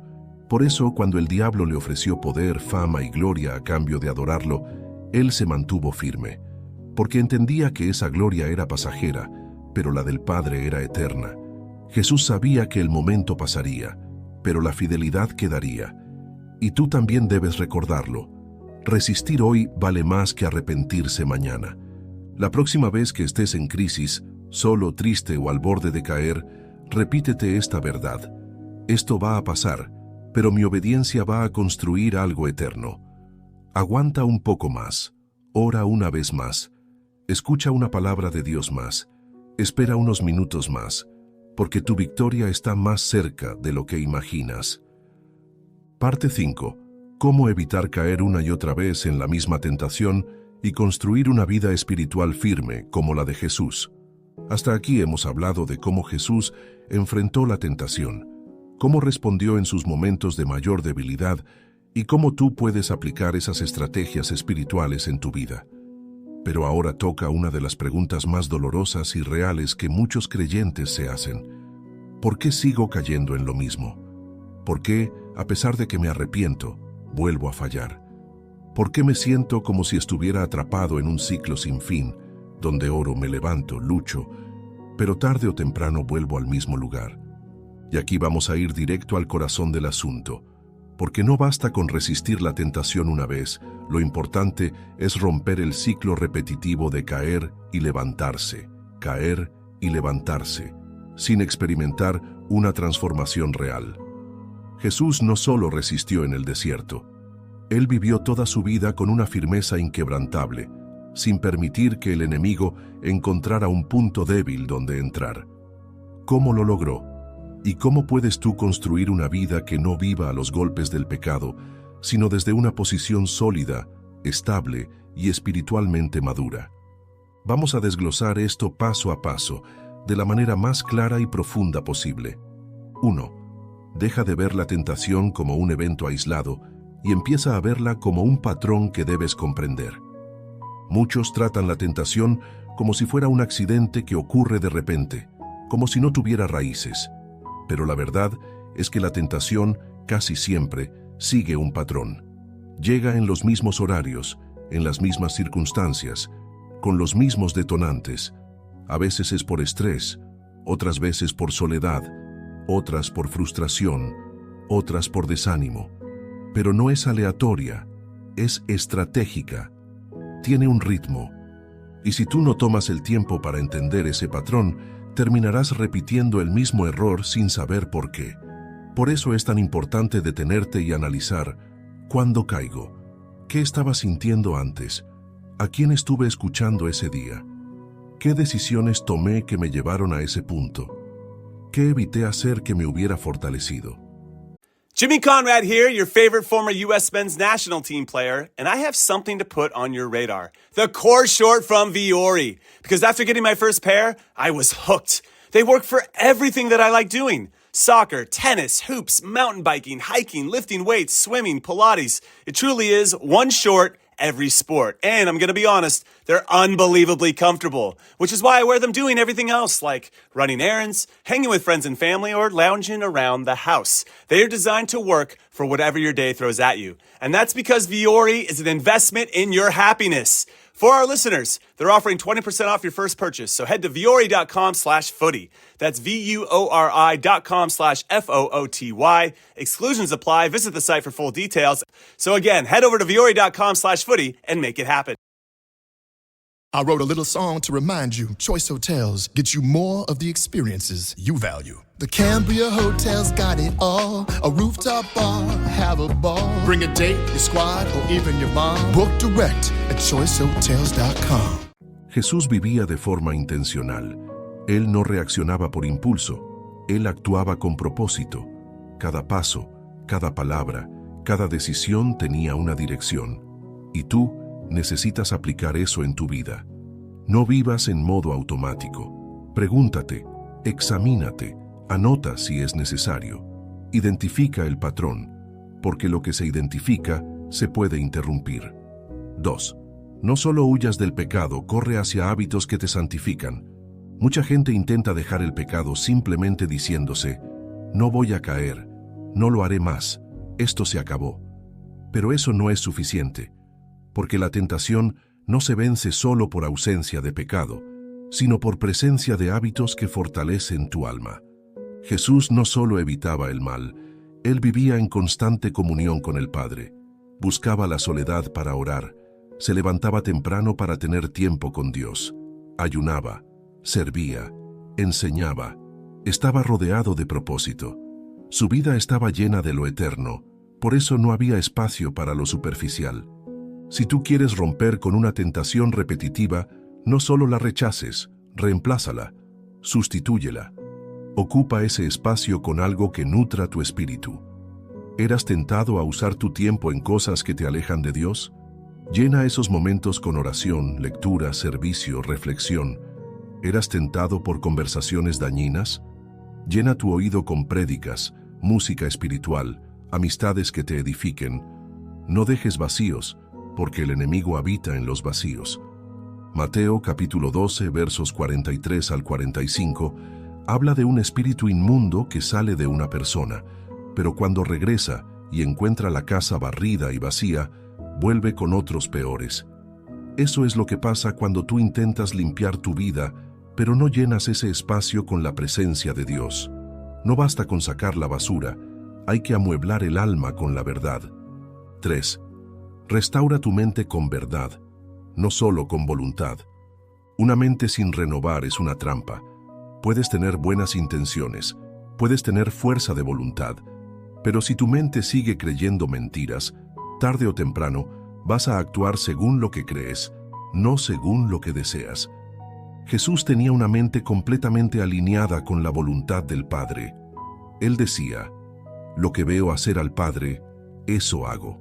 Por eso, cuando el diablo le ofreció poder, fama y gloria a cambio de adorarlo, él se mantuvo firme, porque entendía que esa gloria era pasajera, pero la del Padre era eterna. Jesús sabía que el momento pasaría, pero la fidelidad quedaría. Y tú también debes recordarlo. Resistir hoy vale más que arrepentirse mañana. La próxima vez que estés en crisis, solo, triste o al borde de caer, repítete esta verdad. Esto va a pasar, pero mi obediencia va a construir algo eterno. Aguanta un poco más, ora una vez más, escucha una palabra de Dios más, espera unos minutos más, porque tu victoria está más cerca de lo que imaginas. Parte 5. Cómo evitar caer una y otra vez en la misma tentación y construir una vida espiritual firme como la de Jesús. Hasta aquí hemos hablado de cómo Jesús enfrentó la tentación, cómo respondió en sus momentos de mayor debilidad y cómo tú puedes aplicar esas estrategias espirituales en tu vida. Pero ahora toca una de las preguntas más dolorosas y reales que muchos creyentes se hacen. ¿Por qué sigo cayendo en lo mismo? ¿Por qué, a pesar de que me arrepiento, vuelvo a fallar? ¿Por qué me siento como si estuviera atrapado en un ciclo sin fin, donde oro, me levanto, lucho, pero tarde o temprano vuelvo al mismo lugar? Y aquí vamos a ir directo al corazón del asunto, porque no basta con resistir la tentación una vez, lo importante es romper el ciclo repetitivo de caer y levantarse, sin experimentar una transformación real. Jesús no solo resistió en el desierto, Él vivió toda su vida con una firmeza inquebrantable, sin permitir que el enemigo encontrara un punto débil donde entrar. ¿Cómo lo logró? ¿Y cómo puedes tú construir una vida que no viva a los golpes del pecado, sino desde una posición sólida, estable y espiritualmente madura? Vamos a desglosar esto paso a paso, de la manera más clara y profunda posible. 1. Deja de ver la tentación como un evento aislado y empieza a verla como un patrón que debes comprender. Muchos tratan la tentación como si fuera un accidente que ocurre de repente, como si no tuviera raíces. Pero la verdad es que la tentación casi siempre sigue un patrón. Llega en los mismos horarios, en las mismas circunstancias, con los mismos detonantes. A veces es por estrés, otras veces por soledad, otras por frustración, otras por desánimo. Pero no es aleatoria, es estratégica. Tiene un ritmo. Y si tú no tomas el tiempo para entender ese patrón, terminarás repitiendo el mismo error sin saber por qué. Por eso es tan importante detenerte y analizar: ¿cuándo caigo? ¿Qué estaba sintiendo antes? ¿A quién estuve escuchando ese día? ¿Qué decisiones tomé que me llevaron a ese punto? ¿Qué evité hacer que me hubiera fortalecido? Jimmy Conrad here, your favorite former U.S. men's national team player, and I have something to put on your radar. The core short from Viore. Because after getting my first pair, I was hooked. They work for everything that I like doing. Soccer, tennis, hoops, mountain biking, hiking, lifting weights, swimming, Pilates. It truly is one short, every sport. And I'm going to be honest, they're unbelievably comfortable, which is why I wear them doing everything else, like running errands, hanging with friends and family, or lounging around the house. They are designed to work for whatever your day throws at you. And that's because Viore is an investment in your happiness. For our listeners, they're offering 20% off your first purchase, so head to Viore.com/footy. That's VUORI.com/FOOTY. Exclusions apply. Visit the site for full details. So again, head over to Viore.com/footy and make it happen. I wrote a little song to remind you. Choice Hotels get you more of the experiences you value. The Cambria Hotel's got it all. A rooftop bar, have a ball. Bring a date, your squad, or even your mom. Book direct at choicehotels.com. Jesús vivía de forma intencional. Él no reaccionaba por impulso. Él actuaba con propósito. Cada paso, cada palabra, cada decisión tenía una dirección. Y tú necesitas aplicar eso en tu vida. No vivas en modo automático. Pregúntate, examínate, anota si es necesario. Identifica el patrón, porque lo que se identifica se puede interrumpir. 2. No solo huyas del pecado, corre hacia hábitos que te santifican. Mucha gente intenta dejar el pecado simplemente diciéndose: no voy a caer, no lo haré más, esto se acabó. Pero eso no es suficiente, porque la tentación no se vence solo por ausencia de pecado, sino por presencia de hábitos que fortalecen tu alma. Jesús no solo evitaba el mal, Él vivía en constante comunión con el Padre, buscaba la soledad para orar, se levantaba temprano para tener tiempo con Dios, ayunaba, servía, enseñaba, estaba rodeado de propósito. Su vida estaba llena de lo eterno, por eso no había espacio para lo superficial. Si tú quieres romper con una tentación repetitiva, no solo la rechaces, reemplázala, sustitúyela. Ocupa ese espacio con algo que nutra tu espíritu. ¿Eras tentado a usar tu tiempo en cosas que te alejan de Dios? Llena esos momentos con oración, lectura, servicio, reflexión. ¿Eras tentado por conversaciones dañinas? Llena tu oído con prédicas, música espiritual, amistades que te edifiquen. No dejes vacíos, porque el enemigo habita en los vacíos. Mateo capítulo 12, versos 43 al 45, habla de un espíritu inmundo que sale de una persona, pero cuando regresa y encuentra la casa barrida y vacía, vuelve con otros peores. Eso es lo que pasa cuando tú intentas limpiar tu vida, pero no llenas ese espacio con la presencia de Dios. No basta con sacar la basura, hay que amueblar el alma con la verdad. 3. Restaura tu mente con verdad, no solo con voluntad. Una mente sin renovar es una trampa. Puedes tener buenas intenciones, puedes tener fuerza de voluntad, pero si tu mente sigue creyendo mentiras, tarde o temprano vas a actuar según lo que crees, no según lo que deseas. Jesús tenía una mente completamente alineada con la voluntad del Padre. Él decía, lo que veo hacer al Padre, eso hago.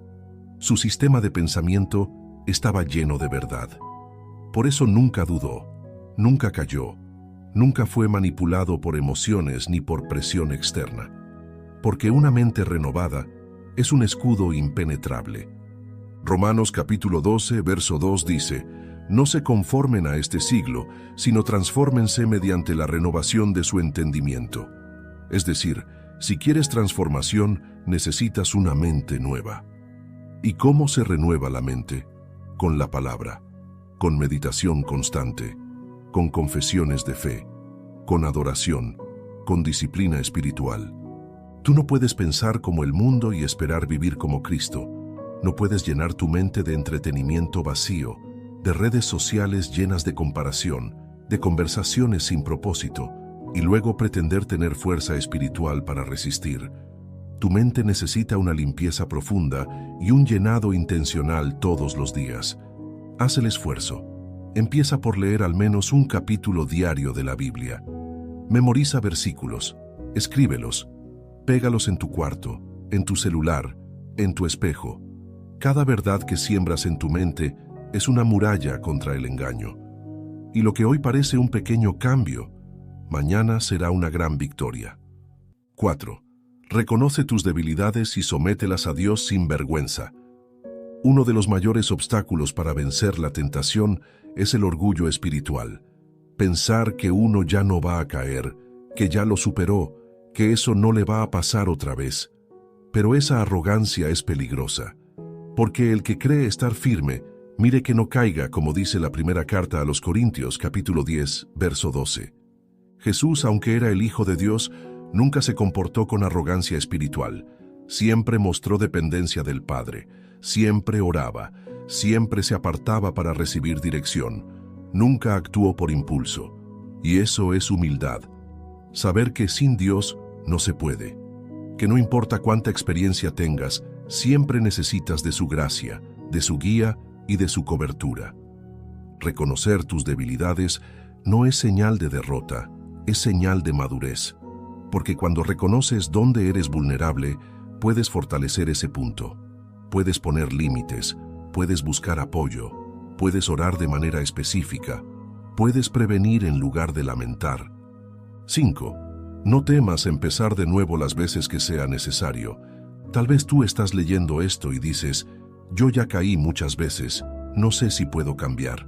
Su sistema de pensamiento estaba lleno de verdad. Por eso nunca dudó, nunca cayó, nunca fue manipulado por emociones ni por presión externa. Porque una mente renovada es un escudo impenetrable. Romanos capítulo 12, verso 2 dice, no se conformen a este siglo, sino transfórmense mediante la renovación de su entendimiento. Es decir, si quieres transformación, necesitas una mente nueva. ¿Y cómo se renueva la mente? Con la palabra, con meditación constante, con confesiones de fe, con adoración, con disciplina espiritual. Tú no puedes pensar como el mundo y esperar vivir como Cristo. No puedes llenar tu mente de entretenimiento vacío, de redes sociales llenas de comparación, de conversaciones sin propósito, y luego pretender tener fuerza espiritual para resistir. Tu mente necesita una limpieza profunda y un llenado intencional todos los días. Haz el esfuerzo. Empieza por leer al menos un capítulo diario de la Biblia. Memoriza versículos, escríbelos, pégalos en tu cuarto, en tu celular, en tu espejo. Cada verdad que siembras en tu mente es una muralla contra el engaño. Y lo que hoy parece un pequeño cambio, mañana será una gran victoria. 4. Reconoce tus debilidades y somételas a Dios sin vergüenza. Uno de los mayores obstáculos para vencer la tentación es el orgullo espiritual. Pensar que uno ya no va a caer, que ya lo superó, que eso no le va a pasar otra vez. Pero esa arrogancia es peligrosa, porque el que cree estar firme, mire que no caiga, como dice la primera carta a los Corintios, capítulo 10, verso 12. Jesús, aunque era el Hijo de Dios, nunca se comportó con arrogancia espiritual. Siempre mostró dependencia del Padre, siempre oraba, siempre se apartaba para recibir dirección, nunca actuó por impulso. Y eso es humildad. Saber que sin Dios no se puede. Que no importa cuánta experiencia tengas, siempre necesitas de su gracia, de su guía y de su cobertura. Reconocer tus debilidades no es señal de derrota, es señal de madurez. Porque cuando reconoces dónde eres vulnerable, puedes fortalecer ese punto. Puedes poner límites, puedes buscar apoyo, puedes orar de manera específica, puedes prevenir en lugar de lamentar. 5. No temas empezar de nuevo las veces que sea necesario. Tal vez tú estás leyendo esto y dices, yo ya caí muchas veces, no sé si puedo cambiar.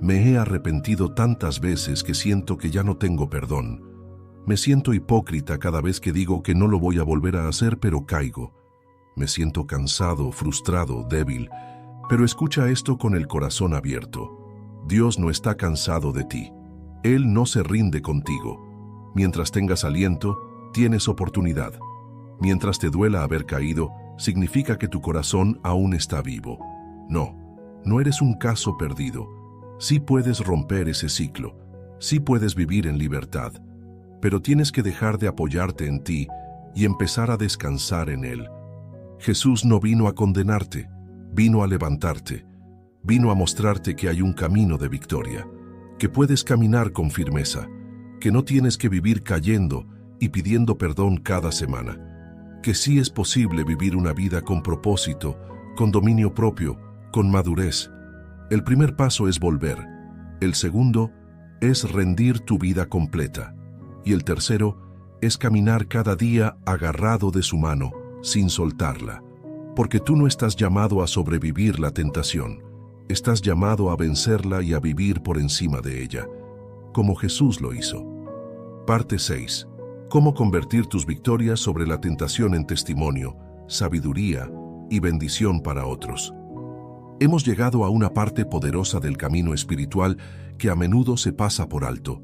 Me he arrepentido tantas veces que siento que ya no tengo perdón. Me siento hipócrita cada vez que digo que no lo voy a volver a hacer, pero caigo. Me siento cansado, frustrado, débil. Pero escucha esto con el corazón abierto. Dios no está cansado de ti. Él no se rinde contigo. Mientras tengas aliento, tienes oportunidad. Mientras te duela haber caído, significa que tu corazón aún está vivo. No eres un caso perdido. Sí puedes romper ese ciclo. Sí puedes vivir en libertad. Pero tienes que dejar de apoyarte en ti y empezar a descansar en Él. Jesús no vino a condenarte, vino a levantarte, vino a mostrarte que hay un camino de victoria, que puedes caminar con firmeza, que no tienes que vivir cayendo y pidiendo perdón cada semana, que sí es posible vivir una vida con propósito, con dominio propio, con madurez. El primer paso es volver, el segundo es rendir tu vida completa, y el tercero es caminar cada día agarrado de su mano, sin soltarla, porque tú no estás llamado a sobrevivir la tentación, estás llamado a vencerla y a vivir por encima de ella, como Jesús lo hizo. Parte 6. Cómo convertir tus victorias sobre la tentación en testimonio, sabiduría y bendición para otros. Hemos llegado a una parte poderosa del camino espiritual que a menudo se pasa por alto.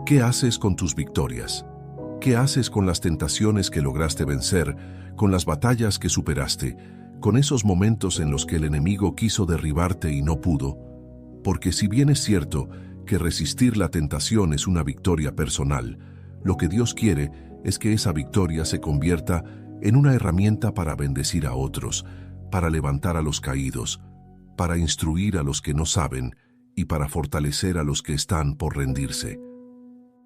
¿Qué haces con tus victorias? ¿Qué haces con las tentaciones que lograste vencer, con las batallas que superaste, con esos momentos en los que el enemigo quiso derribarte y no pudo? Porque si bien es cierto que resistir la tentación es una victoria personal, lo que Dios quiere es que esa victoria se convierta en una herramienta para bendecir a otros, para levantar a los caídos, para instruir a los que no saben y para fortalecer a los que están por rendirse.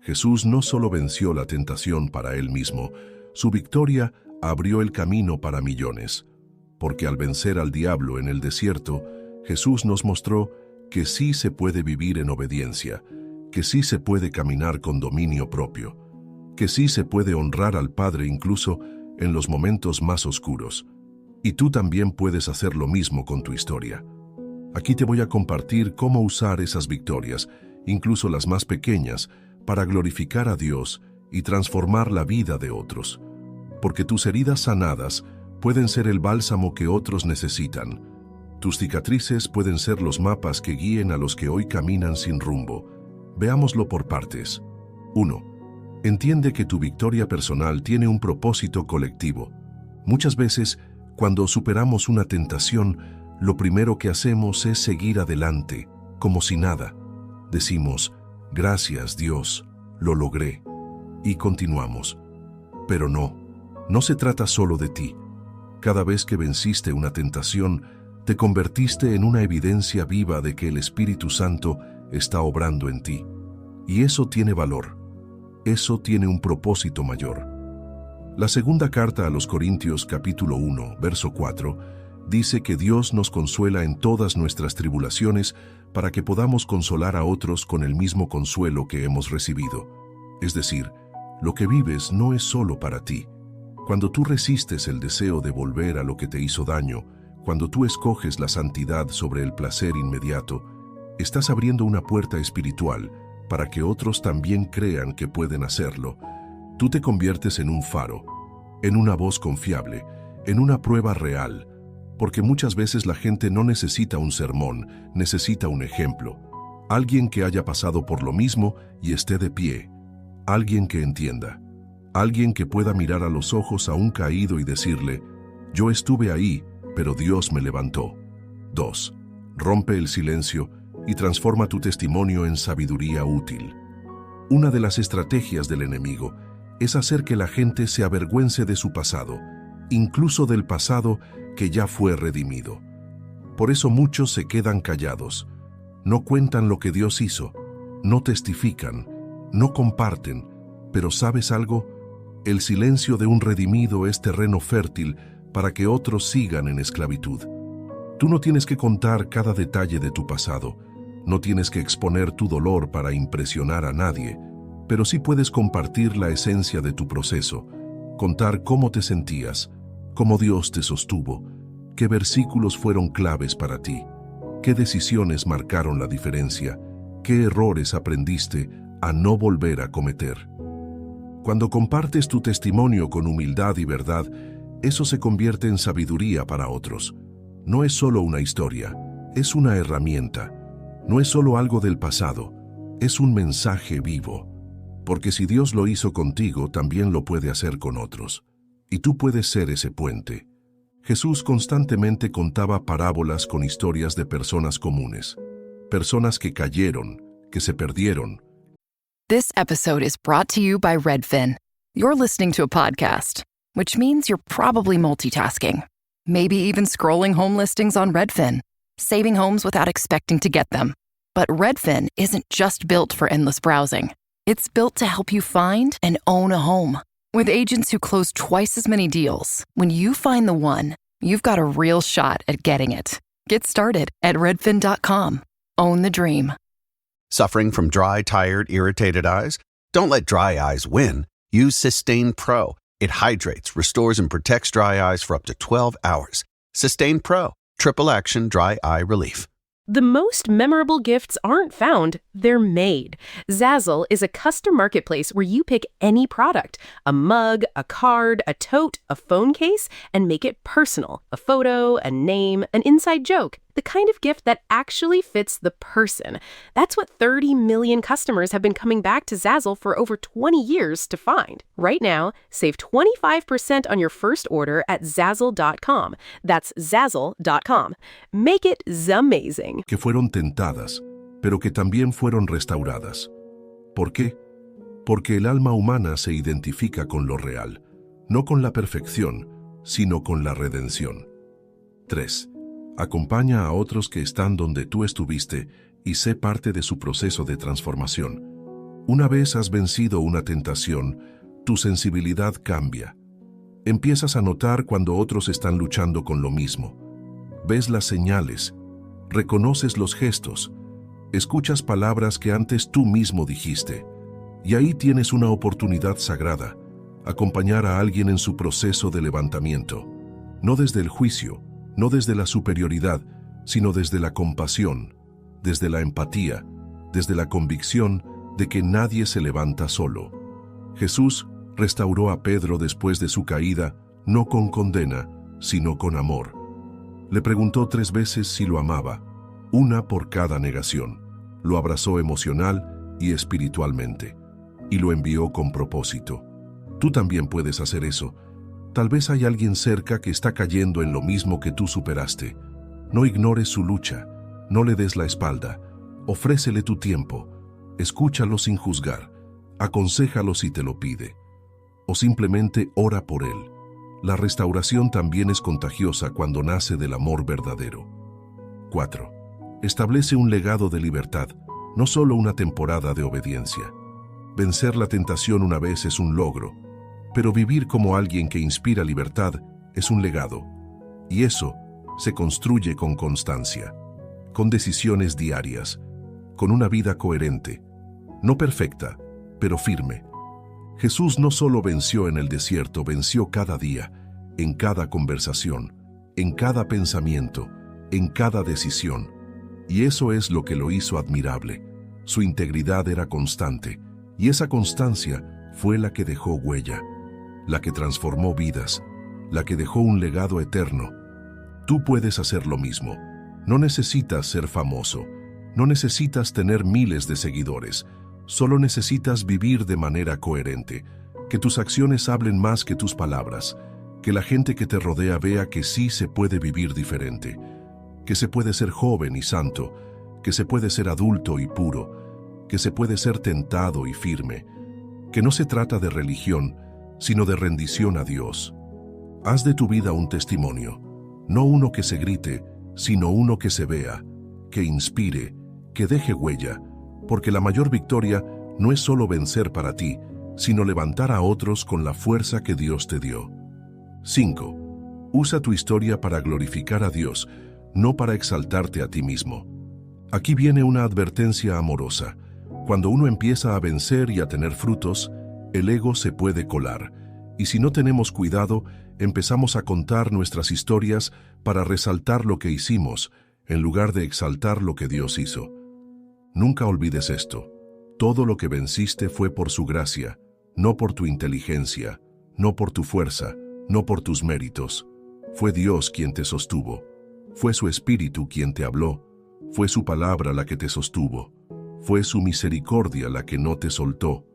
Jesús no solo venció la tentación para Él mismo, su victoria abrió el camino para millones, porque al vencer al diablo en el desierto, Jesús nos mostró que sí se puede vivir en obediencia, que sí se puede caminar con dominio propio, que sí se puede honrar al Padre incluso en los momentos más oscuros. Y tú también puedes hacer lo mismo con tu historia. Aquí te voy a compartir cómo usar esas victorias, incluso las más pequeñas, para glorificar a Dios y transformar la vida de otros. Porque tus heridas sanadas pueden ser el bálsamo que otros necesitan. Tus cicatrices pueden ser los mapas que guíen a los que hoy caminan sin rumbo. Veámoslo por partes. 1. Entiende que tu victoria personal tiene un propósito colectivo. Muchas veces, cuando superamos una tentación, lo primero que hacemos es seguir adelante, como si nada. Decimos, gracias Dios, lo logré. Y continuamos. Pero no se trata solo de ti. Cada vez que venciste una tentación, te convertiste en una evidencia viva de que el Espíritu Santo está obrando en ti. Y eso tiene valor. Eso tiene un propósito mayor. La segunda carta a los Corintios capítulo 1, verso 4, dice que Dios nos consuela en todas nuestras tribulaciones para que podamos consolar a otros con el mismo consuelo que hemos recibido. Es decir, lo que vives no es solo para ti. Cuando tú resistes el deseo de volver a lo que te hizo daño, cuando tú escoges la santidad sobre el placer inmediato, estás abriendo una puerta espiritual para que otros también crean que pueden hacerlo. Tú te conviertes en un faro, en una voz confiable, en una prueba real, porque muchas veces la gente no necesita un sermón, necesita un ejemplo. Alguien que haya pasado por lo mismo y esté de pie. Alguien que entienda. Alguien que pueda mirar a los ojos a un caído y decirle, yo estuve ahí, pero Dios me levantó. 2. Rompe el silencio y transforma tu testimonio en sabiduría útil. Una de las estrategias del enemigo es hacer que la gente se avergüence de su pasado, incluso del pasado que ya fue redimido. Por eso muchos se quedan callados, no cuentan lo que Dios hizo, no testifican, no comparten, pero ¿sabes algo? El silencio de un redimido es terreno fértil para que otros sigan en esclavitud. Tú no tienes que contar cada detalle de tu pasado, no tienes que exponer tu dolor para impresionar a nadie, pero sí puedes compartir la esencia de tu proceso, contar cómo te sentías, cómo Dios te sostuvo, qué versículos fueron claves para ti, qué decisiones marcaron la diferencia, qué errores aprendiste a no volver a cometer. Cuando compartes tu testimonio con humildad y verdad, eso se convierte en sabiduría para otros. No es solo una historia, es una herramienta. No es solo algo del pasado, es un mensaje vivo. Porque si Dios lo hizo contigo, también lo puede hacer con otros. Y tú puedes ser ese puente. Jesús constantemente contaba parábolas con historias de personas comunes. Personas que cayeron, que se perdieron. This episode is brought to you by Redfin. You're listening to a podcast, which means you're probably multitasking. Maybe even scrolling home listings on Redfin, saving homes without expecting to get them. But Redfin isn't just built for endless browsing. It's built to help you find and own a home. With agents who close twice as many deals, when you find the one, you've got a real shot at getting it. Get started at redfin.com. Own the dream. Suffering from dry, tired, irritated eyes? Don't let dry eyes win. Use Systane Pro. It hydrates, restores, and protects dry eyes for up to 12 hours. Systane Pro. Triple action dry eye relief. The most memorable gifts aren't found, they're made. Zazzle is a custom marketplace where you pick any product, a mug, a card, a tote, a phone case, and make it personal. A photo, a name, an inside joke. The kind of gift that actually fits the person. That's what 30 million customers have been coming back to Zazzle for over 20 years to find. Right now, save 25% on your first order at Zazzle.com. That's Zazzle.com. Make it zamazing. Que fueron tentadas, pero que también fueron restauradas. ¿Por qué? Porque el alma humana se identifica con lo real, no con la perfección, sino con la redención. 3. Acompaña a otros que están donde tú estuviste y sé parte de su proceso de transformación. Una vez has vencido una tentación, tu sensibilidad cambia. Empiezas a notar cuando otros están luchando con lo mismo. Ves las señales, reconoces los gestos, escuchas palabras que antes tú mismo dijiste. Y ahí tienes una oportunidad sagrada, acompañar a alguien en su proceso de levantamiento. No desde el juicio, no desde la superioridad, sino desde la compasión, desde la empatía, desde la convicción de que nadie se levanta solo. Jesús restauró a Pedro después de su caída, no con condena, sino con amor. Le preguntó 3 veces si lo amaba, una por cada negación. Lo abrazó emocional y espiritualmente, y lo envió con propósito. Tú también puedes hacer eso. Tal vez hay alguien cerca que está cayendo en lo mismo que tú superaste. No ignores su lucha, no le des la espalda, ofrécele tu tiempo, escúchalo sin juzgar, aconséjalo si te lo pide, o simplemente ora por él. La restauración también es contagiosa cuando nace del amor verdadero. 4. Establece un legado de libertad, no solo una temporada de obediencia. Vencer la tentación una vez es un logro, pero vivir como alguien que inspira libertad es un legado. Y eso se construye con constancia, con decisiones diarias, con una vida coherente, no perfecta, pero firme. Jesús no solo venció en el desierto, venció cada día, en cada conversación, en cada pensamiento, en cada decisión. Y eso es lo que lo hizo admirable. Su integridad era constante, y esa constancia fue la que dejó huella, la que transformó vidas, la que dejó un legado eterno. Tú puedes hacer lo mismo. No necesitas ser famoso, no necesitas tener miles de seguidores, solo necesitas vivir de manera coherente, que tus acciones hablen más que tus palabras, que la gente que te rodea vea que sí se puede vivir diferente, que se puede ser joven y santo, que se puede ser adulto y puro, que se puede ser tentado y firme, que no se trata de religión, sino de rendición a Dios. Haz de tu vida un testimonio, no uno que se grite, sino uno que se vea, que inspire, que deje huella, porque la mayor victoria no es solo vencer para ti, sino levantar a otros con la fuerza que Dios te dio. 5. Usa tu historia para glorificar a Dios, no para exaltarte a ti mismo. Aquí viene una advertencia amorosa. Cuando uno empieza a vencer y a tener frutos, el ego se puede colar, y si no tenemos cuidado, empezamos a contar nuestras historias para resaltar lo que hicimos, en lugar de exaltar lo que Dios hizo. Nunca olvides esto. Todo lo que venciste fue por su gracia, no por tu inteligencia, no por tu fuerza, no por tus méritos. Fue Dios quien te sostuvo. Fue su Espíritu quien te habló. Fue su palabra la que te sostuvo. Fue su misericordia la que no te soltó.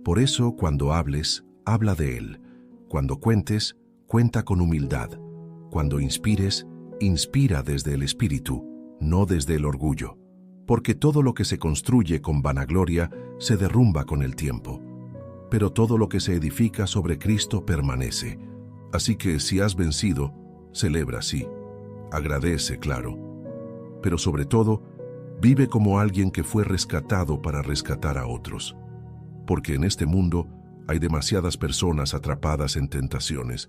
Por eso, cuando hables, habla de Él. Cuando cuentes, cuenta con humildad. Cuando inspires, inspira desde el Espíritu, no desde el orgullo. Porque todo lo que se construye con vanagloria se derrumba con el tiempo. Pero todo lo que se edifica sobre Cristo permanece. Así que si has vencido, celebra sí. Agradece, claro. Pero sobre todo, vive como alguien que fue rescatado para rescatar a otros. Porque en este mundo hay demasiadas personas atrapadas en tentaciones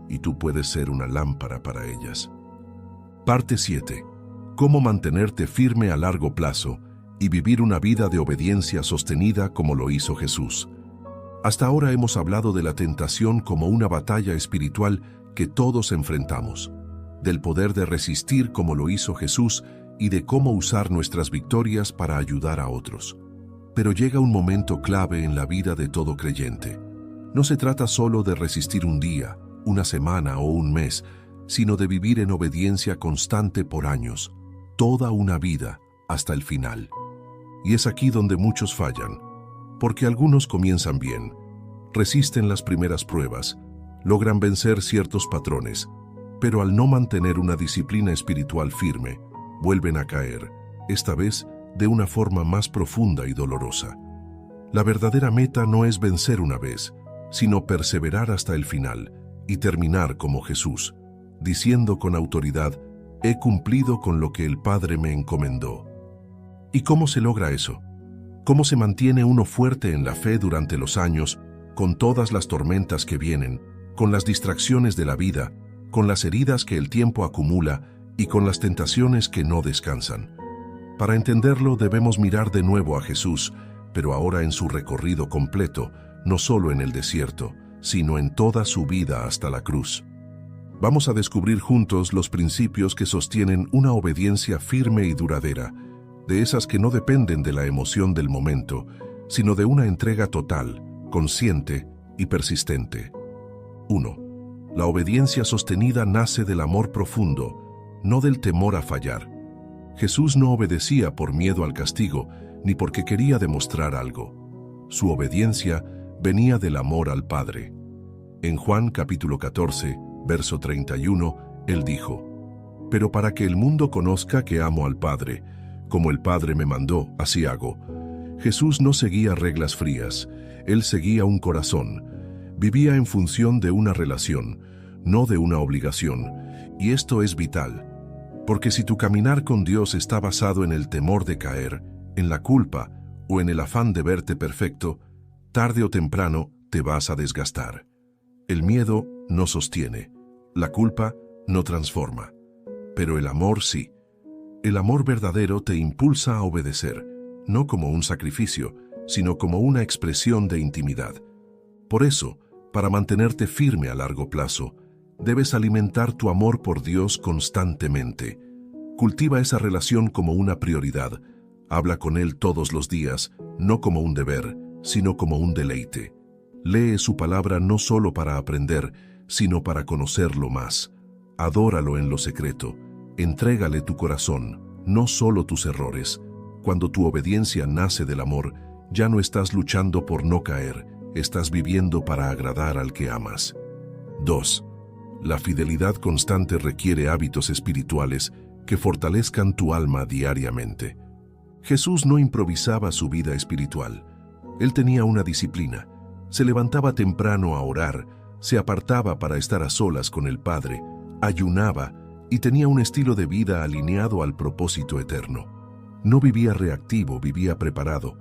y tú puedes ser una lámpara para ellas. Parte 7. Cómo mantenerte firme a largo plazo y vivir una vida de obediencia sostenida como lo hizo Jesús. Hasta ahora hemos hablado de la tentación como una batalla espiritual que todos enfrentamos, del poder de resistir como lo hizo Jesús y de cómo usar nuestras victorias para ayudar a otros. Pero llega un momento clave en la vida de todo creyente. No se trata solo de resistir un día, una semana o un mes, sino de vivir en obediencia constante por años, toda una vida hasta el final. Y es aquí donde muchos fallan, porque algunos comienzan bien, resisten las primeras pruebas, logran vencer ciertos patrones, pero al no mantener una disciplina espiritual firme, vuelven a caer, esta vez de una forma más profunda y dolorosa. La verdadera meta no es vencer una vez, sino perseverar hasta el final y terminar como Jesús, diciendo con autoridad: he cumplido con lo que el Padre me encomendó. ¿Y cómo se logra eso? ¿Cómo se mantiene uno fuerte en la fe durante los años, con todas las tormentas que vienen, con las distracciones de la vida, con las heridas que el tiempo acumula y con las tentaciones que no descansan? Para entenderlo debemos mirar de nuevo a Jesús, pero ahora en su recorrido completo, no solo en el desierto, sino en toda su vida hasta la cruz. Vamos a descubrir juntos los principios que sostienen una obediencia firme y duradera, de esas que no dependen de la emoción del momento, sino de una entrega total, consciente y persistente. 1. La obediencia sostenida nace del amor profundo, no del temor a fallar. Jesús no obedecía por miedo al castigo, ni porque quería demostrar algo. Su obediencia venía del amor al Padre. En Juan capítulo 14, verso 31, Él dijo: «Pero para que el mundo conozca que amo al Padre, como el Padre me mandó, así hago». Jesús no seguía reglas frías, Él seguía un corazón. Vivía en función de una relación, no de una obligación, y esto es vital, porque si tu caminar con Dios está basado en el temor de caer, en la culpa o en el afán de verte perfecto, tarde o temprano te vas a desgastar. El miedo no sostiene, la culpa no transforma, pero el amor sí. El amor verdadero te impulsa a obedecer, no como un sacrificio, sino como una expresión de intimidad. Por eso, para mantenerte firme a largo plazo, debes alimentar tu amor por Dios constantemente. Cultiva esa relación como una prioridad. Habla con Él todos los días, no como un deber, sino como un deleite. Lee su palabra no solo para aprender, sino para conocerlo más. Adóralo en lo secreto. Entrégale tu corazón, no solo tus errores. Cuando tu obediencia nace del amor, ya no estás luchando por no caer, estás viviendo para agradar al que amas. 2. La fidelidad constante requiere hábitos espirituales que fortalezcan tu alma diariamente. Jesús no improvisaba su vida espiritual. Él tenía una disciplina. Se levantaba temprano a orar, se apartaba para estar a solas con el Padre, ayunaba y tenía un estilo de vida alineado al propósito eterno. No vivía reactivo, vivía preparado.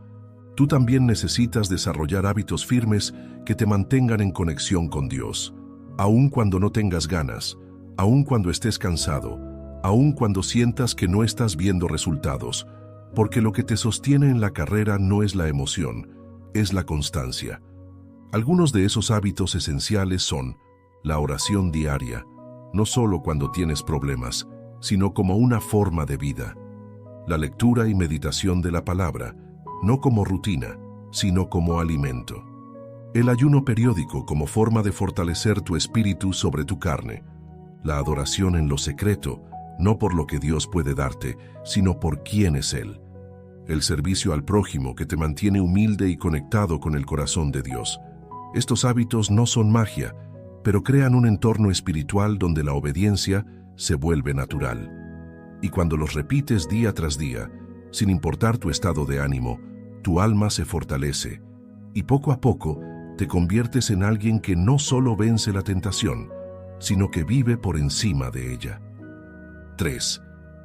Tú también necesitas desarrollar hábitos firmes que te mantengan en conexión con Dios, aun cuando no tengas ganas, aun cuando estés cansado, aun cuando sientas que no estás viendo resultados, porque lo que te sostiene en la carrera no es la emoción, es la constancia. Algunos de esos hábitos esenciales son la oración diaria, no solo cuando tienes problemas, sino como una forma de vida. La lectura y meditación de la palabra, no como rutina, sino como alimento. El ayuno periódico como forma de fortalecer tu espíritu sobre tu carne. La adoración en lo secreto, no por lo que Dios puede darte, sino por quién es Él. El servicio al prójimo que te mantiene humilde y conectado con el corazón de Dios. Estos hábitos no son magia, pero crean un entorno espiritual donde la obediencia se vuelve natural. Y cuando los repites día tras día, sin importar tu estado de ánimo, tu alma se fortalece y poco a poco te conviertes en alguien que no solo vence la tentación, sino que vive por encima de ella. 3.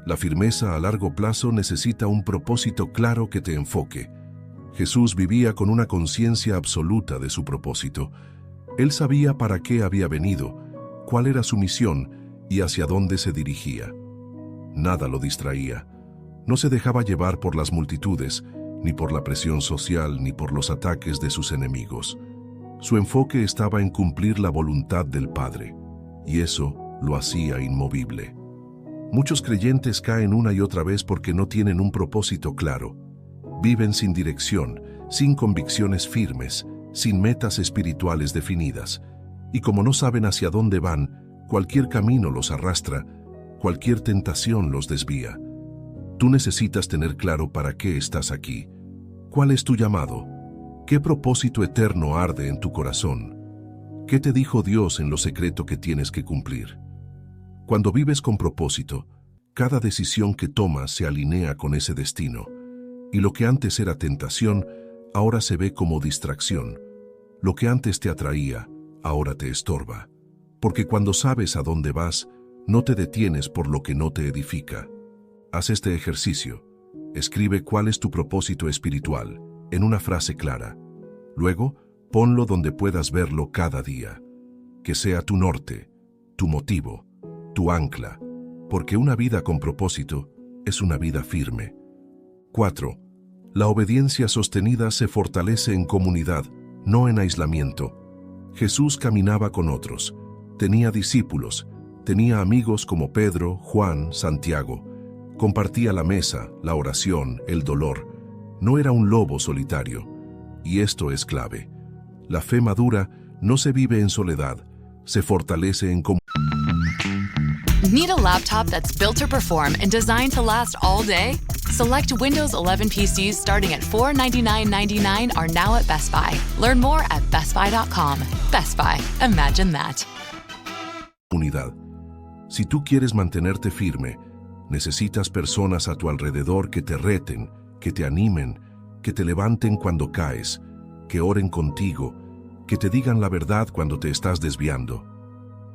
La firmeza a largo plazo necesita un propósito claro que te enfoque. Jesús vivía con una conciencia absoluta de su propósito. Él sabía para qué había venido, cuál era su misión y hacia dónde se dirigía. Nada lo distraía. No se dejaba llevar por las multitudes, ni por la presión social, ni por los ataques de sus enemigos. Su enfoque estaba en cumplir la voluntad del Padre, y eso lo hacía inmovible. Muchos creyentes caen una y otra vez porque no tienen un propósito claro. Viven sin dirección, sin convicciones firmes, sin metas espirituales definidas. Y como no saben hacia dónde van, cualquier camino los arrastra, cualquier tentación los desvía. Tú necesitas tener claro para qué estás aquí. ¿Cuál es tu llamado? ¿Qué propósito eterno arde en tu corazón? ¿Qué te dijo Dios en lo secreto que tienes que cumplir? Cuando vives con propósito, cada decisión que tomas se alinea con ese destino, y lo que antes era tentación, ahora se ve como distracción. Lo que antes te atraía, ahora te estorba. Porque cuando sabes a dónde vas, no te detienes por lo que no te edifica. Haz este ejercicio. Escribe cuál es tu propósito espiritual, en una frase clara. Luego, ponlo donde puedas verlo cada día. Que sea tu norte, tu motivo, tu ancla, porque una vida con propósito es una vida firme. 4. La obediencia sostenida se fortalece en comunidad, no en aislamiento. Jesús caminaba con otros, tenía discípulos, tenía amigos como Pedro, Juan, Santiago. Compartía la mesa, la oración, el dolor. No era un lobo solitario. Y esto es clave. La fe madura no se vive en soledad, se fortalece en comunidad. Need a laptop that's built to perform and designed to last all day? Select Windows 11 PCs starting at $499.99 are now at Best Buy. Learn more at bestbuy.com. Best Buy. Imagine that. Si tú quieres mantenerte firme, necesitas personas a tu alrededor que te reten, que te animen, que te levanten cuando caes, que oren contigo, que te digan la verdad cuando te estás desviando.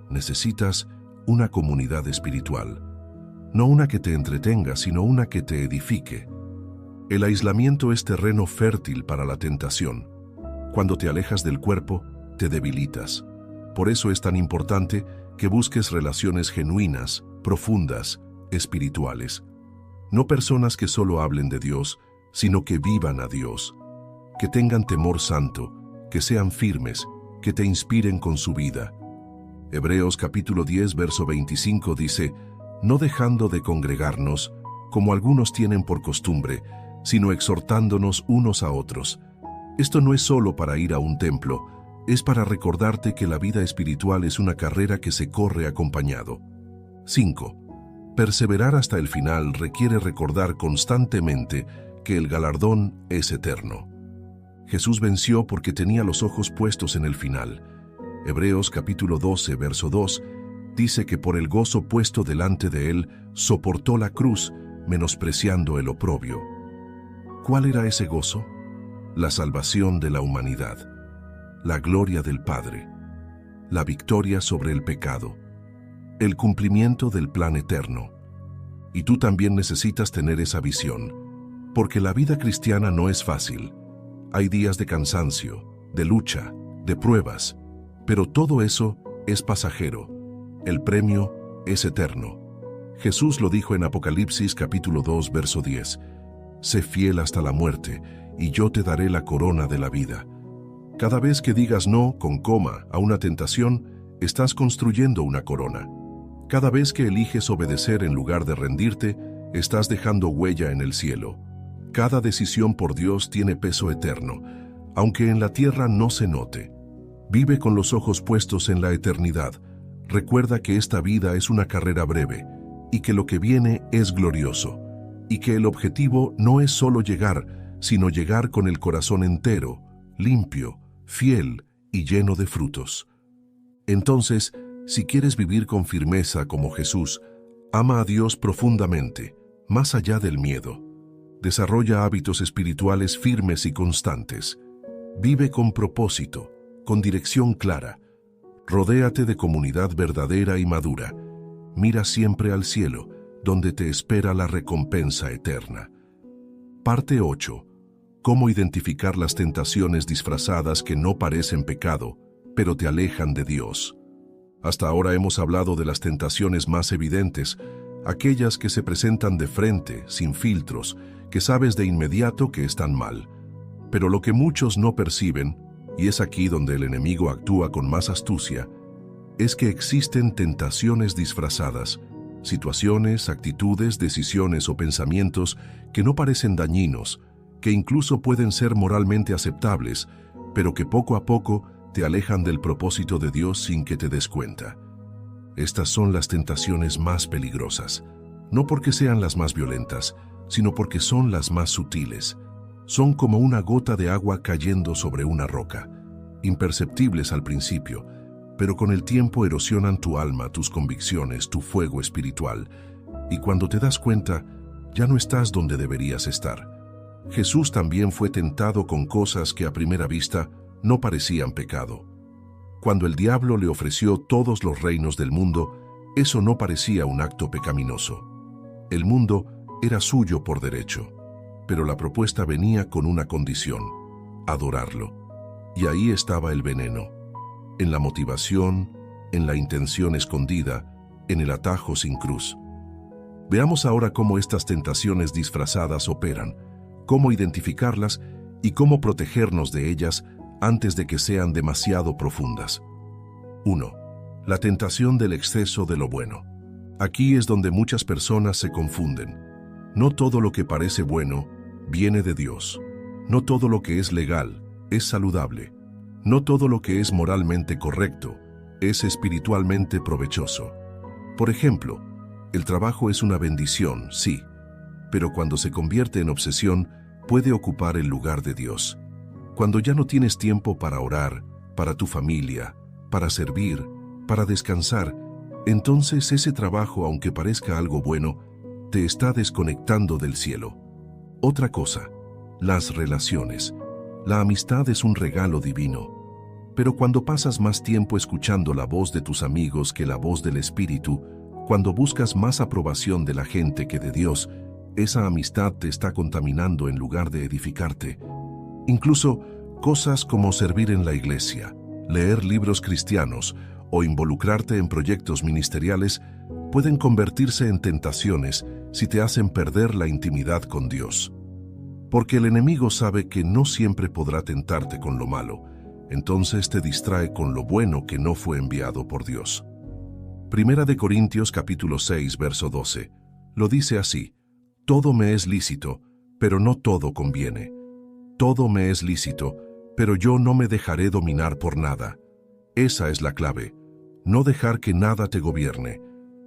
Necesitas una comunidad espiritual. No una que te entretenga, sino una que te edifique. El aislamiento es terreno fértil para la tentación. Cuando te alejas del cuerpo, te debilitas. Por eso es tan importante que busques relaciones genuinas, profundas, espirituales. No personas que solo hablen de Dios, sino que vivan a Dios. Que tengan temor santo, que sean firmes, que te inspiren con su vida. Hebreos capítulo 10, verso 25 dice: no dejando de congregarnos, como algunos tienen por costumbre, sino exhortándonos unos a otros. Esto no es solo para ir a un templo, es para recordarte que la vida espiritual es una carrera que se corre acompañado. 5. Perseverar hasta el final requiere recordar constantemente que el galardón es eterno. Jesús venció porque tenía los ojos puestos en el final. Hebreos capítulo 12, verso 2, dice que por el gozo puesto delante de él, soportó la cruz, menospreciando el oprobio. ¿Cuál era ese gozo? La salvación de la humanidad, la gloria del Padre, la victoria sobre el pecado, el cumplimiento del plan eterno. Y tú también necesitas tener esa visión, porque la vida cristiana no es fácil. Hay días de cansancio, de lucha, de pruebas, pero todo eso es pasajero. El premio es eterno. Jesús lo dijo en Apocalipsis capítulo 2, verso 10. Sé fiel hasta la muerte, y yo te daré la corona de la vida. Cada vez que digas no, con coma, a una tentación, estás construyendo una corona. Cada vez que eliges obedecer en lugar de rendirte, estás dejando huella en el cielo. Cada decisión por Dios tiene peso eterno, aunque en la tierra no se note. Vive con los ojos puestos en la eternidad. Recuerda que esta vida es una carrera breve, y que lo que viene es glorioso, y que el objetivo no es solo llegar, sino llegar con el corazón entero, limpio, fiel y lleno de frutos. Entonces, si quieres vivir con firmeza como Jesús, ama a Dios profundamente, más allá del miedo. Desarrolla hábitos espirituales firmes y constantes. Vive con propósito, con dirección clara. Rodéate de comunidad verdadera y madura. Mira siempre al cielo, donde te espera la recompensa eterna. Parte 8. Cómo identificar las tentaciones disfrazadas que no parecen pecado, pero te alejan de Dios. Hasta ahora hemos hablado de las tentaciones más evidentes, aquellas que se presentan de frente, sin filtros, que sabes de inmediato que están mal. Pero lo que muchos no perciben, y es aquí donde el enemigo actúa con más astucia, es que existen tentaciones disfrazadas, situaciones, actitudes, decisiones o pensamientos que no parecen dañinos, que incluso pueden ser moralmente aceptables, pero que poco a poco te alejan del propósito de Dios sin que te des cuenta. Estas son las tentaciones más peligrosas, no porque sean las más violentas, sino porque son las más sutiles. Son como una gota de agua cayendo sobre una roca, imperceptibles al principio, pero con el tiempo erosionan tu alma, tus convicciones, tu fuego espiritual, y cuando te das cuenta, ya no estás donde deberías estar. Jesús también fue tentado con cosas que a primera vista no parecían pecado. Cuando el diablo le ofreció todos los reinos del mundo, eso no parecía un acto pecaminoso. El mundo era suyo por derecho, pero la propuesta venía con una condición: adorarlo. Y ahí estaba el veneno, en la motivación, en la intención escondida, en el atajo sin cruz. Veamos ahora cómo estas tentaciones disfrazadas operan, cómo identificarlas y cómo protegernos de ellas antes de que sean demasiado profundas. 1. La tentación del exceso de lo bueno. Aquí es donde muchas personas se confunden. No todo lo que parece bueno viene de Dios. No todo lo que es legal es saludable. No todo lo que es moralmente correcto es espiritualmente provechoso. Por ejemplo, el trabajo es una bendición, sí, pero cuando se convierte en obsesión, puede ocupar el lugar de Dios. Cuando ya no tienes tiempo para orar, para tu familia, para servir, para descansar, entonces ese trabajo, aunque parezca algo bueno, te está desconectando del cielo. Otra cosa, las relaciones. La amistad es un regalo divino. Pero cuando pasas más tiempo escuchando la voz de tus amigos que la voz del Espíritu, cuando buscas más aprobación de la gente que de Dios, esa amistad te está contaminando en lugar de edificarte. Incluso cosas como servir en la iglesia, leer libros cristianos o involucrarte en proyectos ministeriales pueden convertirse en tentaciones si te hacen perder la intimidad con Dios. Porque el enemigo sabe que no siempre podrá tentarte con lo malo, entonces te distrae con lo bueno que no fue enviado por Dios. Primera de Corintios capítulo 6, verso 12, lo dice así: todo me es lícito, pero no todo conviene. Todo me es lícito, pero yo no me dejaré dominar por nada. Esa es la clave, no dejar que nada te gobierne,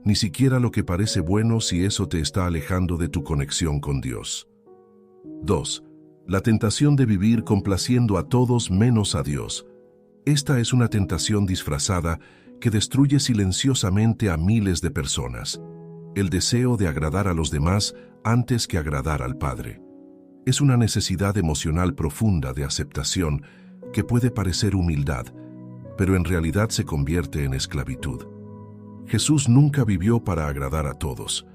ni siquiera lo que parece bueno si eso te está alejando de tu conexión con Dios. 2. La tentación de vivir complaciendo a todos menos a Dios. Esta es una tentación disfrazada que destruye silenciosamente a miles de personas. El deseo de agradar a los demás antes que agradar al Padre. Es una necesidad emocional profunda de aceptación que puede parecer humildad, pero en realidad se convierte en esclavitud. Jesús nunca vivió para agradar a todos.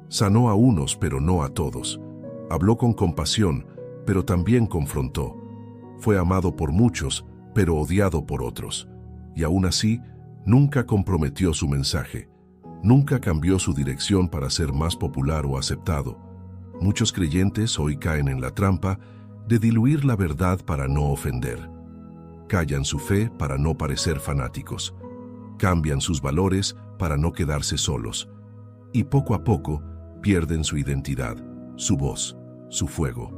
Sanó a unos, pero no a todos. Habló con compasión, pero también confrontó. Fue amado por muchos, pero odiado por otros. Y aún así, nunca comprometió su mensaje. Nunca cambió su dirección para ser más popular o aceptado. Muchos creyentes hoy caen en la trampa de diluir la verdad para no ofender. Callan su fe para no parecer fanáticos. Cambian sus valores para no quedarse solos. Y poco a poco pierden su identidad, su voz, su fuego.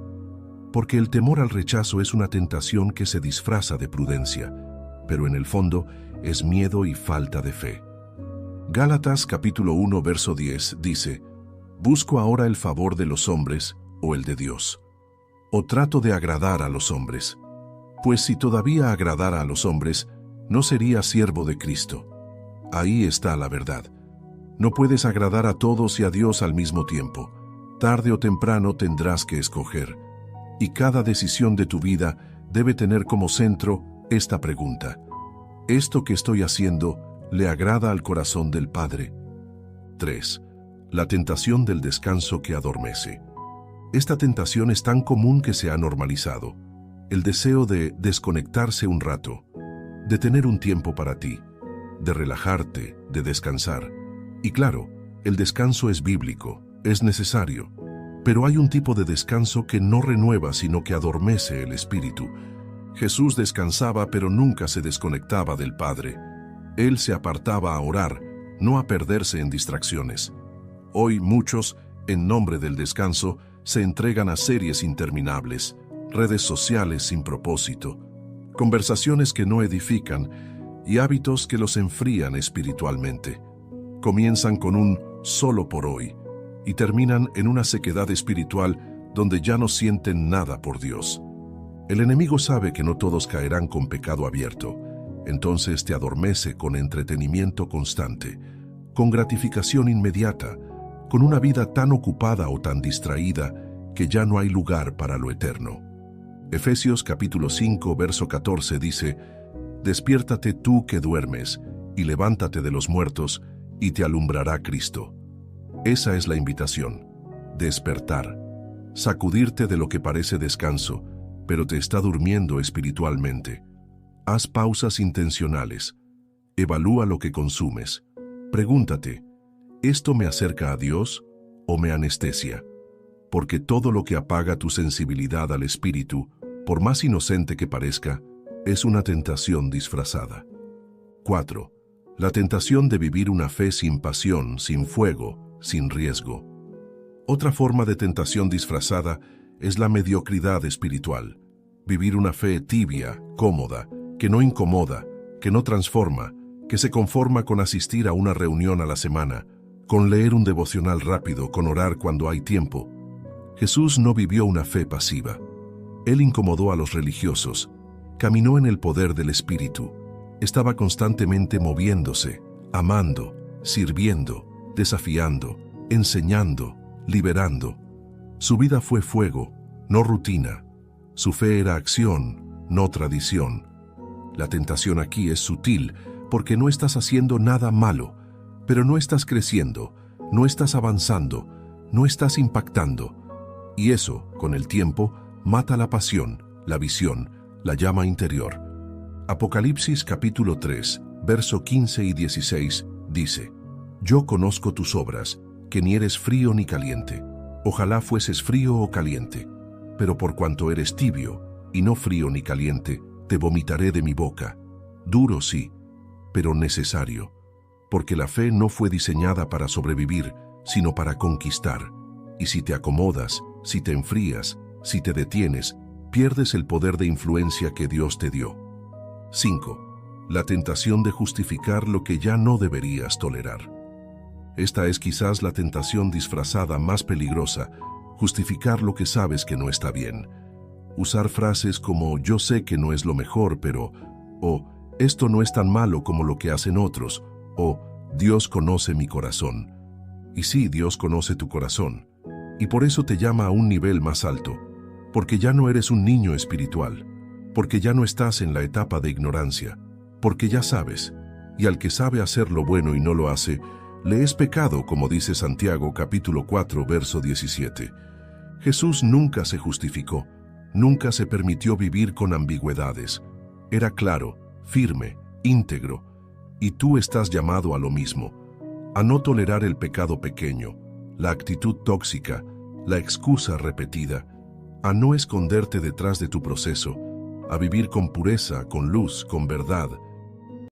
Porque el temor al rechazo es una tentación que se disfraza de prudencia, pero en el fondo es miedo y falta de fe. Gálatas capítulo 1 verso 10 dice: ¿busco ahora el favor de los hombres o el de Dios? ¿O trato de agradar a los hombres? Pues si todavía agradara a los hombres, no sería siervo de Cristo. Ahí está la verdad. No puedes agradar a todos y a Dios al mismo tiempo. Tarde o temprano tendrás que escoger. Y cada decisión de tu vida debe tener como centro esta pregunta: ¿esto que estoy haciendo le agrada al corazón del Padre? 3. La tentación del descanso que adormece. Esta tentación es tan común que se ha normalizado. El deseo de desconectarse un rato, de tener un tiempo para ti, de relajarte, de descansar. Y claro, el descanso es bíblico, es necesario. Pero hay un tipo de descanso que no renueva, sino que adormece el espíritu. Jesús descansaba, pero nunca se desconectaba del Padre. Él se apartaba a orar, no a perderse en distracciones. Hoy muchos, en nombre del descanso, se entregan a series interminables, redes sociales sin propósito, conversaciones que no edifican y hábitos que los enfrían espiritualmente. Comienzan con un solo por hoy, y terminan en una sequedad espiritual donde ya no sienten nada por Dios. El enemigo sabe que no todos caerán con pecado abierto, entonces te adormece con entretenimiento constante, con gratificación inmediata, con una vida tan ocupada o tan distraída que ya no hay lugar para lo eterno. Efesios capítulo 5, verso 14 dice: «Despiértate tú que duermes, y levántate de los muertos, y te alumbrará Cristo». Esa es la invitación: despertar, sacudirte de lo que parece descanso, pero te está durmiendo espiritualmente. Haz pausas intencionales. Evalúa lo que consumes. Pregúntate, ¿esto me acerca a Dios o me anestesia? Porque todo lo que apaga tu sensibilidad al espíritu, por más inocente que parezca, es una tentación disfrazada. 4. La tentación de vivir una fe sin pasión, sin fuego, sin riesgo. Otra forma de tentación disfrazada es la mediocridad espiritual. Vivir una fe tibia, cómoda, que no incomoda, que no transforma, que se conforma con asistir a una reunión a la semana, con leer un devocional rápido, con orar cuando hay tiempo. Jesús no vivió una fe pasiva. Él incomodó a los religiosos, caminó en el poder del Espíritu, estaba constantemente moviéndose, amando, sirviendo, desafiando, enseñando, liberando. Su vida fue fuego, no rutina. Su fe era acción, no tradición. La tentación aquí es sutil porque no estás haciendo nada malo, pero no estás creciendo, no estás avanzando, no estás impactando. Y eso, con el tiempo, mata la pasión, la visión, la llama interior. Apocalipsis capítulo 3, verso 15 y 16, dice: «Yo conozco tus obras, que ni eres frío ni caliente. Ojalá fueses frío o caliente. Pero por cuanto eres tibio, y no frío ni caliente, te vomitaré de mi boca. Duro sí, pero necesario. Porque la fe no fue diseñada para sobrevivir, sino para conquistar. Y si te acomodas, si te enfrías, si te detienes, pierdes el poder de influencia que Dios te dio». 5. La tentación de justificar lo que ya no deberías tolerar. Esta es quizás la tentación disfrazada más peligrosa: justificar lo que sabes que no está bien. Usar frases como «yo sé que no es lo mejor, pero», o «esto no es tan malo como lo que hacen otros», o «Dios conoce mi corazón». Y sí, Dios conoce tu corazón, y por eso te llama a un nivel más alto, porque ya no eres un niño espiritual, porque ya no estás en la etapa de ignorancia, porque ya sabes, y al que sabe hacer lo bueno y no lo hace, le es pecado, como dice Santiago capítulo 4, verso 17. Jesús nunca se justificó, nunca se permitió vivir con ambigüedades. Era claro, firme, íntegro, y tú estás llamado a lo mismo, a no tolerar el pecado pequeño, la actitud tóxica, la excusa repetida, a no esconderte detrás de tu proceso, a vivir con pureza, con luz, con verdad,